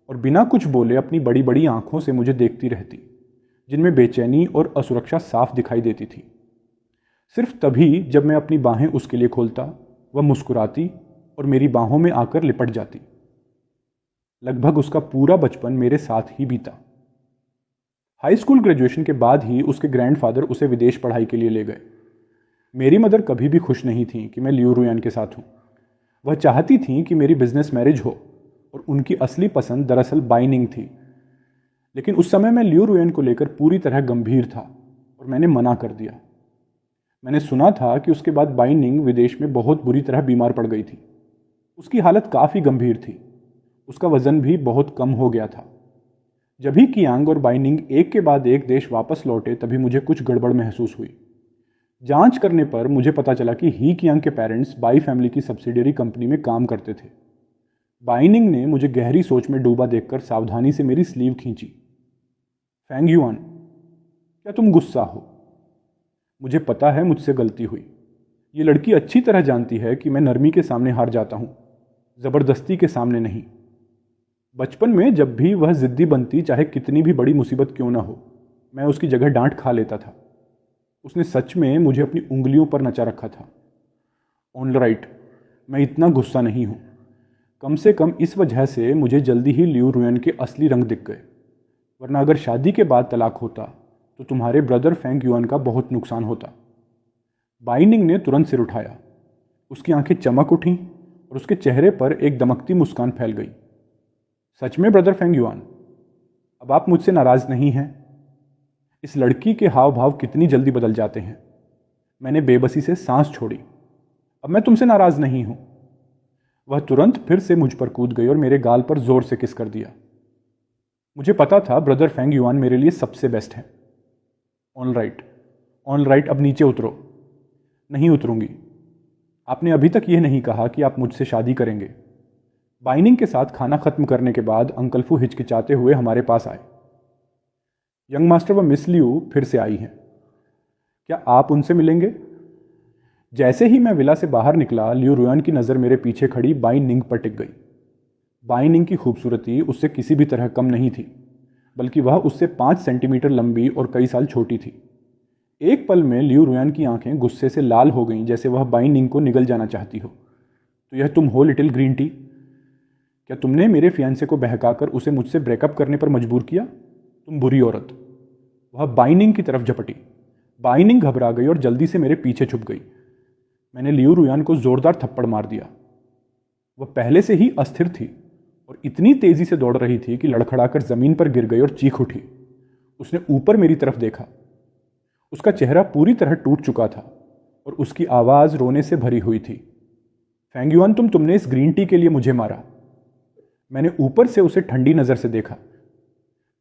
और बिना कुछ बोले अपनी बड़ी बड़ी आंखों से मुझे देखती रहती, जिनमें बेचैनी और असुरक्षा साफ दिखाई देती थी। सिर्फ तभी जब मैं अपनी बाहें उसके लिए खोलता, वह मुस्कुराती और मेरी बाहों में आकर लिपट जाती। लगभग उसका पूरा बचपन मेरे साथ ही बीता। हाई स्कूल ग्रेजुएशन के बाद ही उसके ग्रैंडफादर उसे विदेश पढ़ाई के लिए ले गए। मेरी मदर कभी भी खुश नहीं थी कि मैं लियू रुयान के साथ हूँ। वह चाहती थी कि मेरी बिजनेस मैरिज हो और उनकी असली पसंद दरअसल बाइनिंग थी। लेकिन उस समय मैं लियू रुयान को लेकर पूरी तरह गंभीर था और मैंने मना कर दिया। मैंने सुना था कि उसके बाद बाइनिंग विदेश में बहुत बुरी तरह बीमार पड़ गई थी। उसकी हालत काफ़ी गंभीर थी। उसका वज़न भी बहुत कम हो गया था। जब ही कियांग और बाइनिंग एक के बाद एक देश वापस लौटे तभी मुझे कुछ गड़बड़ महसूस हुई। जांच करने पर मुझे पता चला कि ही कियांग के पेरेंट्स बाई फैमिली की सब्सिडियरी कंपनी में काम करते थे। बाइनिंग ने मुझे गहरी सोच में डूबा देखकर सावधानी से मेरी स्लीव खींची। फेंग युआन, क्या तुम गुस्सा हो? मुझे पता है मुझसे गलती हुई। ये लड़की अच्छी तरह जानती है कि मैं नरमी के सामने हार जाता हूँ, ज़बरदस्ती के सामने नहीं। बचपन में जब भी वह ज़िद्दी बनती, चाहे कितनी भी बड़ी मुसीबत क्यों ना हो, मैं उसकी जगह डांट खा लेता था। उसने सच में मुझे अपनी उंगलियों पर नचा रखा था। ऑल राइट, मैं इतना गुस्सा नहीं हूँ। कम से कम इस वजह से मुझे जल्दी ही लियू रुयान के असली रंग दिख गए, वरना अगर शादी के बाद तलाक होता तो तुम्हारे ब्रदर फेंग युआन का बहुत नुकसान होता। बाइनिंग ने तुरंत सिर उठाया। उसकी आंखें चमक उठीं और उसके चेहरे पर एक दमकती मुस्कान फैल गई। सच में ब्रदर फेंग युआन, अब आप मुझसे नाराज नहीं हैं? इस लड़की के हाव भाव कितनी जल्दी बदल जाते हैं। मैंने बेबसी से सांस छोड़ी। अब मैं तुमसे नाराज नहीं हूं। वह तुरंत फिर से मुझ पर कूद गई और मेरे गाल पर जोर से किस कर दिया। मुझे पता था ब्रदर फेंग युआन मेरे लिए सबसे बेस्ट है। ऑल राइट, अब नीचे उतरो। नहीं उतरूंगी। आपने अभी तक यह नहीं कहा कि आप मुझसे शादी करेंगे। बाइनिंग के साथ खाना खत्म करने के बाद अंकल फू हिचकिचाते हुए हमारे पास आए। यंग मास्टर व मिस लियू फिर से आई हैं, क्या आप उनसे मिलेंगे? जैसे ही मैं विला से बाहर निकला, लियू रुयान की नज़र मेरे पीछे खड़ी बाइनिंग पर टिक गई। बाइनिंग की खूबसूरती उससे किसी भी तरह कम नहीं थी, बल्कि वह उससे 5 सेंटीमीटर लंबी और कई साल छोटी थी। एक पल में लियू रुयान की आंखें गुस्से से लाल हो गईं, जैसे वह बाइनिंग को निगल जाना चाहती हो। तो यह तुम हो लिटिल ग्रीन टी? क्या तुमने मेरे फियांसे को बहकाकर उसे मुझसे ब्रेकअप करने पर मजबूर किया? तुम बुरी औरत। वह बाइनिंग की तरफ झपटी। बाइनिंग घबरा गई और जल्दी से मेरे पीछे छुप गई। मैंने लियू रुयान को जोरदार थप्पड़ मार दिया। वह पहले से ही अस्थिर थी और इतनी तेजी से दौड़ रही थी कि लड़खड़ाकर जमीन पर गिर गई और चीख उठी। उसने ऊपर मेरी तरफ देखा। उसका चेहरा पूरी तरह टूट चुका था और उसकी आवाज़ रोने से भरी हुई थी। फेंगयुआन, तुमने इस ग्रीन टी के लिए मुझे मारा। मैंने ऊपर से उसे ठंडी नज़र से देखा।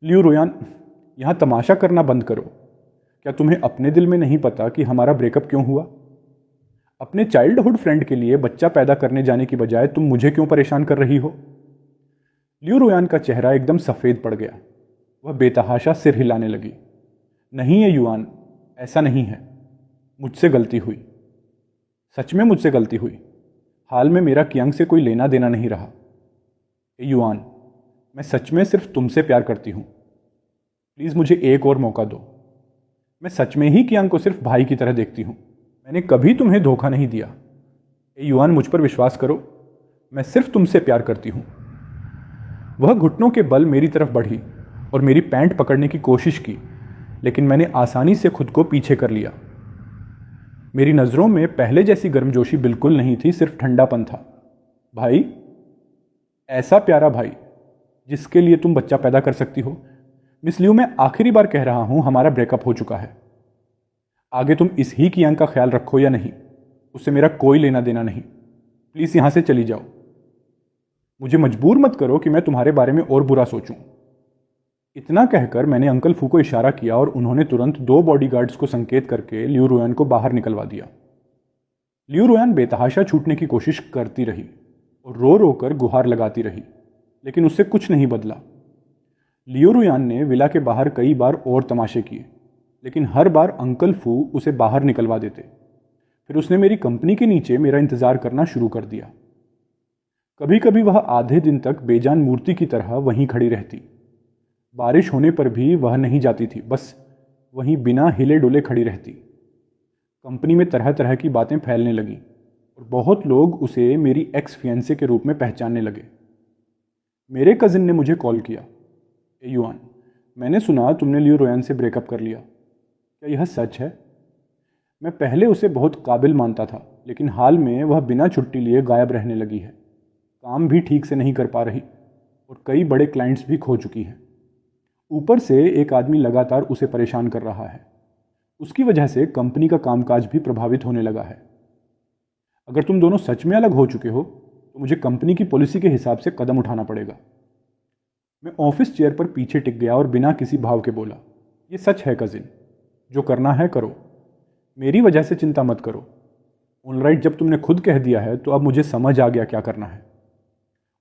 लियू रुयान, यहाँ तमाशा करना बंद करो। क्या तुम्हें अपने दिल में नहीं पता कि हमारा ब्रेकअप क्यों हुआ? अपने चाइल्डहुड फ्रेंड के लिए बच्चा पैदा करने जाने की बजाय तुम मुझे क्यों परेशान कर रही हो? लियू रुयान का चेहरा एकदम सफ़ेद पड़ गया। वह बेतहाशा सिर हिलाने लगी। नहीं है युआन, ऐसा नहीं है। मुझसे गलती हुई, सच में मुझसे गलती हुई। हाल में मेरा कियांग से कोई लेना देना नहीं रहा। युआन, मैं सच में सिर्फ तुमसे प्यार करती हूँ। प्लीज़ मुझे एक और मौका दो। मैं सच में ही कियांग को सिर्फ भाई की तरह देखती हूँ। मैंने कभी तुम्हें धोखा नहीं दिया। युआन, मुझ पर विश्वास करो, मैं सिर्फ तुमसे प्यार करती हूँ। वह घुटनों के बल मेरी तरफ बढ़ी और मेरी पैंट पकड़ने की कोशिश की, लेकिन मैंने आसानी से खुद को पीछे कर लिया। मेरी नज़रों में पहले जैसी गर्मजोशी बिल्कुल नहीं थी, सिर्फ ठंडापन था। भाई? ऐसा प्यारा भाई जिसके लिए तुम बच्चा पैदा कर सकती हो। मिस लियू, मैं आखिरी बार कह रहा हूं, हमारा ब्रेकअप हो चुका है। आगे तुम इस ही कियांग का ख्याल रखो या नहीं, उससे मेरा कोई लेना देना नहीं। प्लीज़ यहां से चली जाओ। मुझे मजबूर मत करो कि मैं तुम्हारे बारे में और बुरा सोचूं। इतना कहकर मैंने अंकल फू को इशारा किया और उन्होंने तुरंत 2 बॉडीगार्ड्स को संकेत करके लियू रुयान को बाहर निकलवा दिया। लियू रुयान बेतहाशा छूटने की कोशिश करती रही और रो रो कर गुहार लगाती रही, लेकिन उससे कुछ नहीं बदला। लियू रुयान ने विला के बाहर कई बार और तमाशे किए, लेकिन हर बार अंकल फू उसे बाहर निकलवा देते। फिर उसने मेरी कंपनी के नीचे मेरा इंतजार करना शुरू कर दिया। कभी कभी वह आधे दिन तक बेजान मूर्ति की तरह वहीं खड़ी रहती। बारिश होने पर भी वह नहीं जाती थी, बस वहीं बिना हिले डुले खड़ी रहती। कंपनी में तरह तरह की बातें फैलने लगीं और बहुत लोग उसे मेरी एक्स फियांसे के रूप में पहचानने लगे। मेरे कजिन ने मुझे कॉल किया। युआन, मैंने सुना तुमने लियू रुयान से ब्रेकअप कर लिया, क्या यह सच है? मैं पहले उसे बहुत काबिल मानता था, लेकिन हाल में वह बिना छुट्टी लिए गायब रहने लगी है। काम भी ठीक से नहीं कर पा रही और कई बड़े क्लाइंट्स भी खो चुकी है। ऊपर से एक आदमी लगातार उसे परेशान कर रहा है। उसकी वजह से कंपनी का कामकाज भी प्रभावित होने लगा है। अगर तुम दोनों सच में अलग हो चुके हो तो मुझे कंपनी की पॉलिसी के हिसाब से कदम उठाना पड़ेगा। मैं ऑफिस चेयर पर पीछे टिक गया और बिना किसी भाव के बोला, ये सच है कजिन, जो करना है करो, मेरी वजह से चिंता मत करो। ऑलराइट, जब तुमने खुद कह दिया है तो अब मुझे समझ आ गया क्या करना है।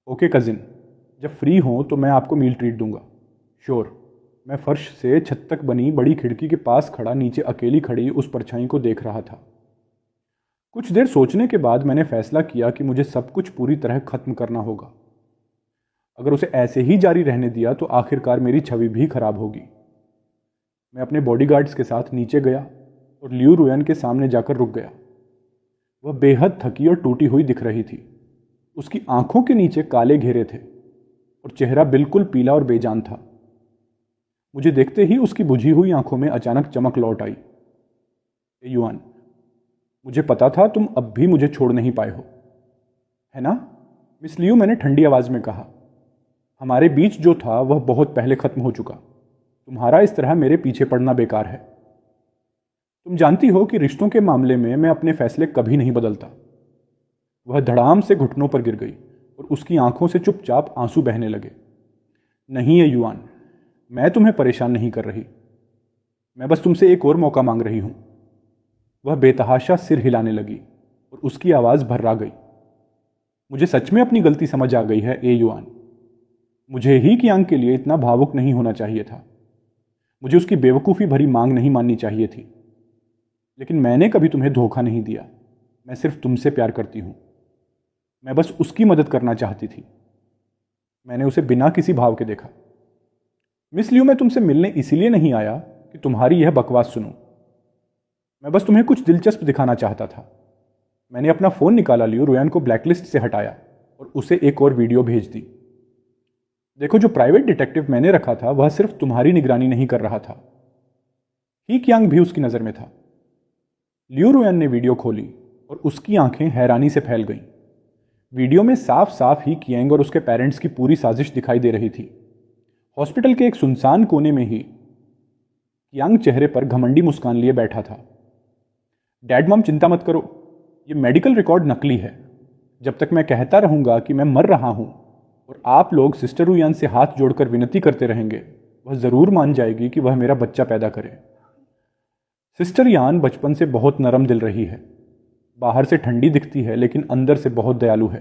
ओके कजिन, जब फ्री हो तो मैं आपको मील ट्रीट दूंगा। श्योर। मैं फर्श से छत तक बनी बड़ी खिड़की के पास खड़ा नीचे अकेली खड़ी उस परछाई को देख रहा था। कुछ देर सोचने के बाद मैंने फैसला किया कि मुझे सब कुछ पूरी तरह खत्म करना होगा। अगर उसे ऐसे ही जारी रहने दिया तो आखिरकार मेरी छवि भी खराब होगी। मैं अपने बॉडीगार्ड्स के साथ नीचे गया और लियू रुयान के सामने जाकर रुक गया। वह बेहद थकी और टूटी हुई दिख रही थी। उसकी आंखों के नीचे काले घेरे थे और चेहरा बिल्कुल पीला और बेजान था। मुझे देखते ही उसकी बुझी हुई आंखों में अचानक चमक लौट आई। युआन, मुझे पता था तुम अब भी मुझे छोड़ नहीं पाए हो, है ना? मिस लियू, मैंने ठंडी आवाज में कहा। हमारे बीच जो था वह बहुत पहले खत्म हो चुका। तुम्हारा इस तरह मेरे पीछे पड़ना बेकार है। तुम जानती हो कि रिश्तों के मामले में मैं अपने फैसले कभी नहीं बदलता। वह धड़ाम से घुटनों पर गिर गई और उसकी आंखों से चुपचाप आंसू बहने लगे। नहीं है युआन, मैं तुम्हें परेशान नहीं कर रही, मैं बस तुमसे एक और मौका मांग रही हूं। वह बेतहाशा सिर हिलाने लगी और उसकी आवाज भर्रा गई। मुझे सच में अपनी गलती समझ आ गई है युआन। मुझे ही कियांग के लिए इतना भावुक नहीं होना चाहिए था। मुझे उसकी बेवकूफ़ी भरी मांग नहीं माननी चाहिए थी। लेकिन मैंने कभी तुम्हें धोखा नहीं दिया। मैं सिर्फ तुमसे प्यार करती हूं। मैं बस उसकी मदद करना चाहती थी। मैंने उसे बिना किसी भाव के देखा। मिस लियू, मैं तुमसे मिलने इसलिए नहीं आया कि तुम्हारी यह बकवास सुनूं। मैं बस तुम्हें कुछ दिलचस्प दिखाना चाहता था। मैंने अपना फ़ोन निकाला, लियू रुयान को ब्लैकलिस्ट से हटाया और उसे एक और वीडियो भेज दी। देखो, जो प्राइवेट डिटेक्टिव मैंने रखा था वह सिर्फ तुम्हारी निगरानी नहीं कर रहा था, ही कियांग भी उसकी नज़र में था। लियू रुयान ने वीडियो खोली और उसकी आंखें हैरानी से फैल गईं। वीडियो में साफ साफ ही कियांग और उसके पेरेंट्स की पूरी साजिश दिखाई दे रही थी। हॉस्पिटल के एक सुनसान कोने में ही कियांग चेहरे पर घमंडी मुस्कान लिए बैठा था। डैड मॉम चिंता मत करो, ये मेडिकल रिकॉर्ड नकली है। जब तक मैं कहता रहूंगा कि मैं मर रहा हूं और आप लोग सिस्टर रुयान से हाथ जोड़कर विनती करते रहेंगे, वह ज़रूर मान जाएगी कि वह मेरा बच्चा पैदा करे। सिस्टर यान बचपन से बहुत नरम दिल रही है। बाहर से ठंडी दिखती है लेकिन अंदर से बहुत दयालु है।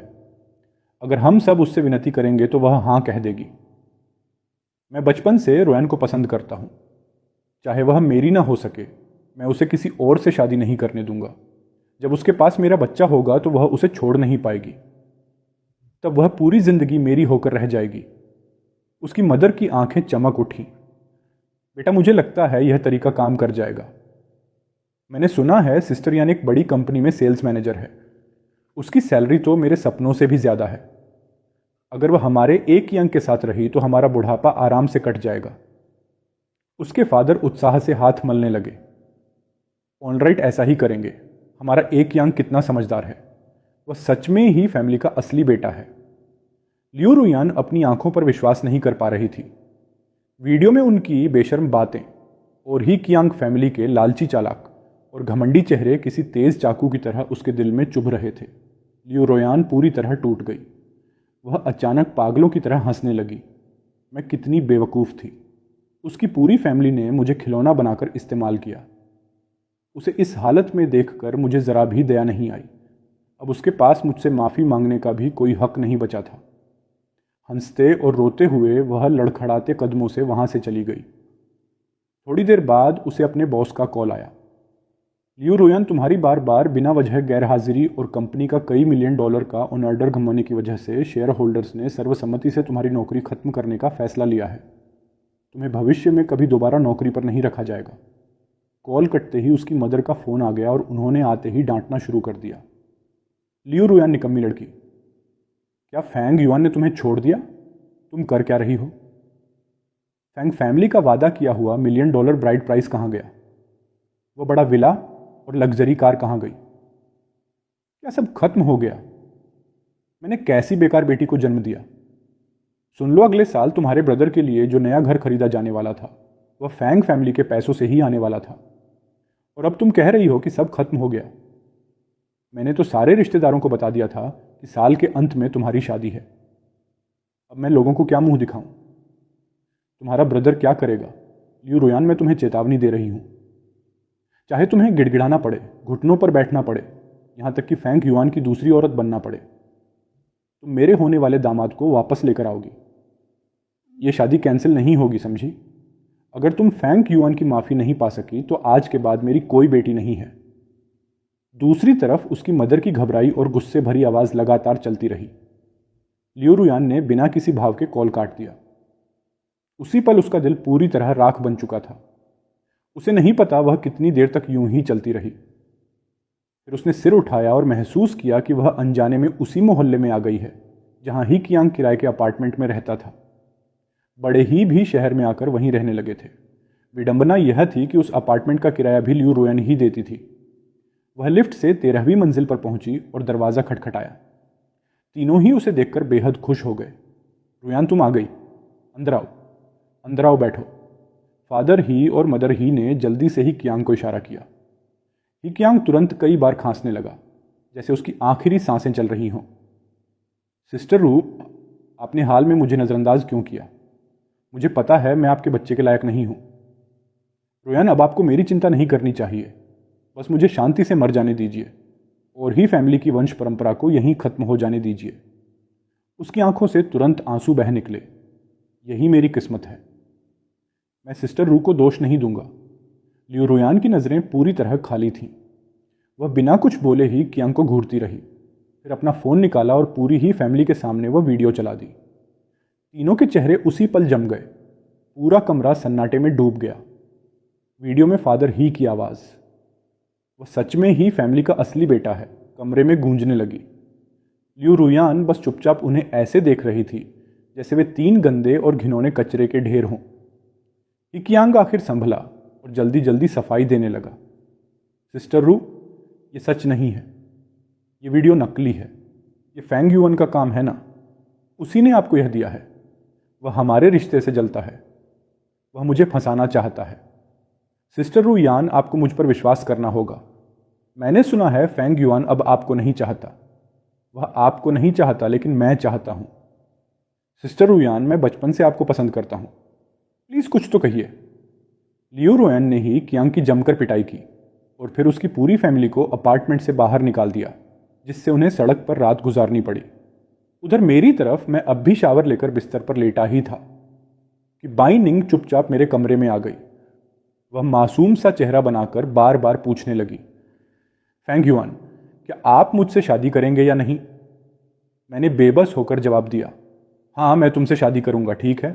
अगर हम सब उससे विनती करेंगे तो वह हाँ कह देगी। मैं बचपन से रोयान को पसंद करता हूँ। चाहे वह मेरी ना हो सके, मैं उसे किसी और से शादी नहीं करने दूंगा। जब उसके पास मेरा बच्चा होगा तो वह उसे छोड़ नहीं पाएगी। तब वह पूरी जिंदगी मेरी होकर रह जाएगी। उसकी मदर की आंखें चमक उठी। बेटा, मुझे लगता है यह तरीका काम कर जाएगा। मैंने सुना है सिस्टर यान एक बड़ी कंपनी में सेल्स मैनेजर है। उसकी सैलरी तो मेरे सपनों से भी ज़्यादा है। अगर वह हमारे एक यंग के साथ रही तो हमारा बुढ़ापा आराम से कट जाएगा। उसके फादर उत्साह से हाथ मलने लगे। ऑलराइट, ऐसा ही करेंगे। हमारा एक यंग कितना समझदार है। वह सच में ही फैमिली का असली बेटा है। लियू रुयान अपनी आंखों पर विश्वास नहीं कर पा रही थी। वीडियो में उनकी बेशर्म बातें और ही कियांग फैमिली के लालची चालाक और घमंडी चेहरे किसी तेज चाकू की तरह उसके दिल में चुभ रहे थे। लियू रुयान पूरी तरह टूट गई। वह अचानक पागलों की तरह हंसने लगी। मैं कितनी बेवकूफ़ थी। उसकी पूरी फैमिली ने मुझे खिलौना बनाकर इस्तेमाल किया। उसे इस हालत में देखकर मुझे ज़रा भी दया नहीं आई। अब उसके पास मुझसे माफ़ी मांगने का भी कोई हक नहीं बचा था। हंसते और रोते हुए वह लड़खड़ाते कदमों से वहाँ से चली गई। थोड़ी देर बाद उसे अपने बॉस का कॉल आया। लियू रुयान, तुम्हारी बार बार बिना वजह गैरहाजिरी और कंपनी का कई मिलियन डॉलर का ऑन ऑर्डर घुमाने की वजह से शेयर होल्डर्स ने सर्वसम्मति से तुम्हारी नौकरी खत्म करने का फैसला लिया है। तुम्हें भविष्य में कभी दोबारा नौकरी पर नहीं रखा जाएगा। कॉल कटते ही उसकी मदर का फ़ोन आ गया और उन्होंने आते ही डांटना शुरू कर दिया। लियू रुयान, निकम्मी लड़की, क्या फैंग युआन ने तुम्हें छोड़ दिया? तुम कर क्या रही हो? फैंग फैमिली का वादा किया हुआ $1 मिलियन ब्राइड प्राइस कहाँ गया? वो बड़ा विला और लग्जरी कार कहाँ गई? क्या सब खत्म हो गया? मैंने कैसी बेकार बेटी को जन्म दिया? सुन लो, अगले साल तुम्हारे ब्रदर के लिए जो नया घर खरीदा जाने वाला था वह फैंग फैमिली के पैसों से ही आने वाला था। और अब तुम कह रही हो कि सब खत्म हो गया। मैंने तो सारे रिश्तेदारों को बता दिया था कि साल के अंत में तुम्हारी शादी है। अब मैं लोगों को क्या मुंह दिखाऊं? तुम्हारा ब्रदर क्या करेगा? लियू रुयान, मैं तुम्हें चेतावनी दे रही हूं। चाहे तुम्हें गिड़गिड़ाना पड़े, घुटनों पर बैठना पड़े, यहां तक कि फैंग युआन की दूसरी औरत बनना पड़े, तुम मेरे होने वाले दामाद को वापस लेकर आओगी। यह शादी कैंसिल नहीं होगी, समझी? अगर तुम फैंग युआन की माफ़ी नहीं पा सकी तो आज के बाद मेरी कोई बेटी नहीं है। दूसरी तरफ उसकी मदर की घबराई और गुस्से भरी आवाज़ लगातार चलती रही। लियू रुयान ने बिना किसी भाव के कॉल काट दिया। उसी पल उसका दिल पूरी तरह राख बन चुका था। उसे नहीं पता वह कितनी देर तक यूं ही चलती रही। फिर उसने सिर उठाया और महसूस किया कि वह अनजाने में उसी मोहल्ले में आ गई है जहां ही कियांग किराए के अपार्टमेंट में रहता था। बड़े ही भी शहर में आकर वहीं रहने लगे थे। विडंबना यह थी कि उस अपार्टमेंट का किराया भी लियू रुयान ही देती थी। वह लिफ्ट से 13वीं मंजिल पर पहुंची और दरवाज़ा खटखटाया। तीनों ही उसे देखकर बेहद खुश हो गए। रुयान, तुम आ गई, अंदर आओ, अंदर आओ, बैठो। फादर ही और मदर ही ने जल्दी से ही कियांग को इशारा किया। ही कियांग तुरंत कई बार खांसने लगा, जैसे उसकी आखिरी सांसें चल रही हों। सिस्टर रू, आपने हाल में मुझे नज़रअंदाज क्यों किया? मुझे पता है मैं आपके बच्चे के लायक नहीं हूं। रुयान, अब आपको मेरी चिंता नहीं करनी चाहिए। बस मुझे शांति से मर जाने दीजिए और ही फैमिली की वंश परंपरा को यहीं खत्म हो जाने दीजिए। उसकी आंखों से तुरंत आंसू बह निकले। यही मेरी किस्मत है। मैं सिस्टर रू को दोष नहीं दूंगा। लियू रुयान की नज़रें पूरी तरह खाली थीं। वह बिना कुछ बोले ही कियांग को घूरती रही। फिर अपना फ़ोन निकाला और पूरी ही फैमिली के सामने वह वीडियो चला दी। तीनों के चेहरे उसी पल जम गए। पूरा कमरा सन्नाटे में डूब गया। वीडियो में फादर ही की आवाज़, वह सच में ही फैमिली का असली बेटा है, कमरे में गूंजने लगी। लियू रुयान बस चुपचाप उन्हें ऐसे देख रही थी जैसे वे 3 गंदे और घिनौने कचरे के ढेर हों। कियांग आखिर संभला और जल्दी जल्दी सफाई देने लगा। सिस्टर रू, ये सच नहीं है। ये वीडियो नकली है। ये फैंग युआन का काम है ना, उसी ने आपको यह दिया है। वह हमारे रिश्ते से जलता है, वह मुझे फंसाना चाहता है। सिस्टर रु यान, आपको मुझ पर विश्वास करना होगा। मैंने सुना है फैंग युआन अब आपको नहीं चाहता। वह आपको नहीं चाहता, लेकिन मैं चाहता हूं। सिस्टर रु यान, मैं बचपन से आपको पसंद करता हूं, प्लीज कुछ तो कहिए। लियू रुएन ने ही कियांग की जमकर पिटाई की और फिर उसकी पूरी फैमिली को अपार्टमेंट से बाहर निकाल दिया, जिससे उन्हें सड़क पर रात गुजारनी पड़ी। उधर मेरी तरफ मैं अब भी शावर लेकर बिस्तर पर लेटा ही था कि बाई निंग चुपचाप मेरे कमरे में आ गई। वह मासूम सा चेहरा बनाकर बार बार पूछने लगी, फैंग युआन, क्या आप मुझसे शादी करेंगे या नहीं? मैंने बेबस होकर जवाब दिया, हाँ मैं तुमसे शादी करूंगा, ठीक है।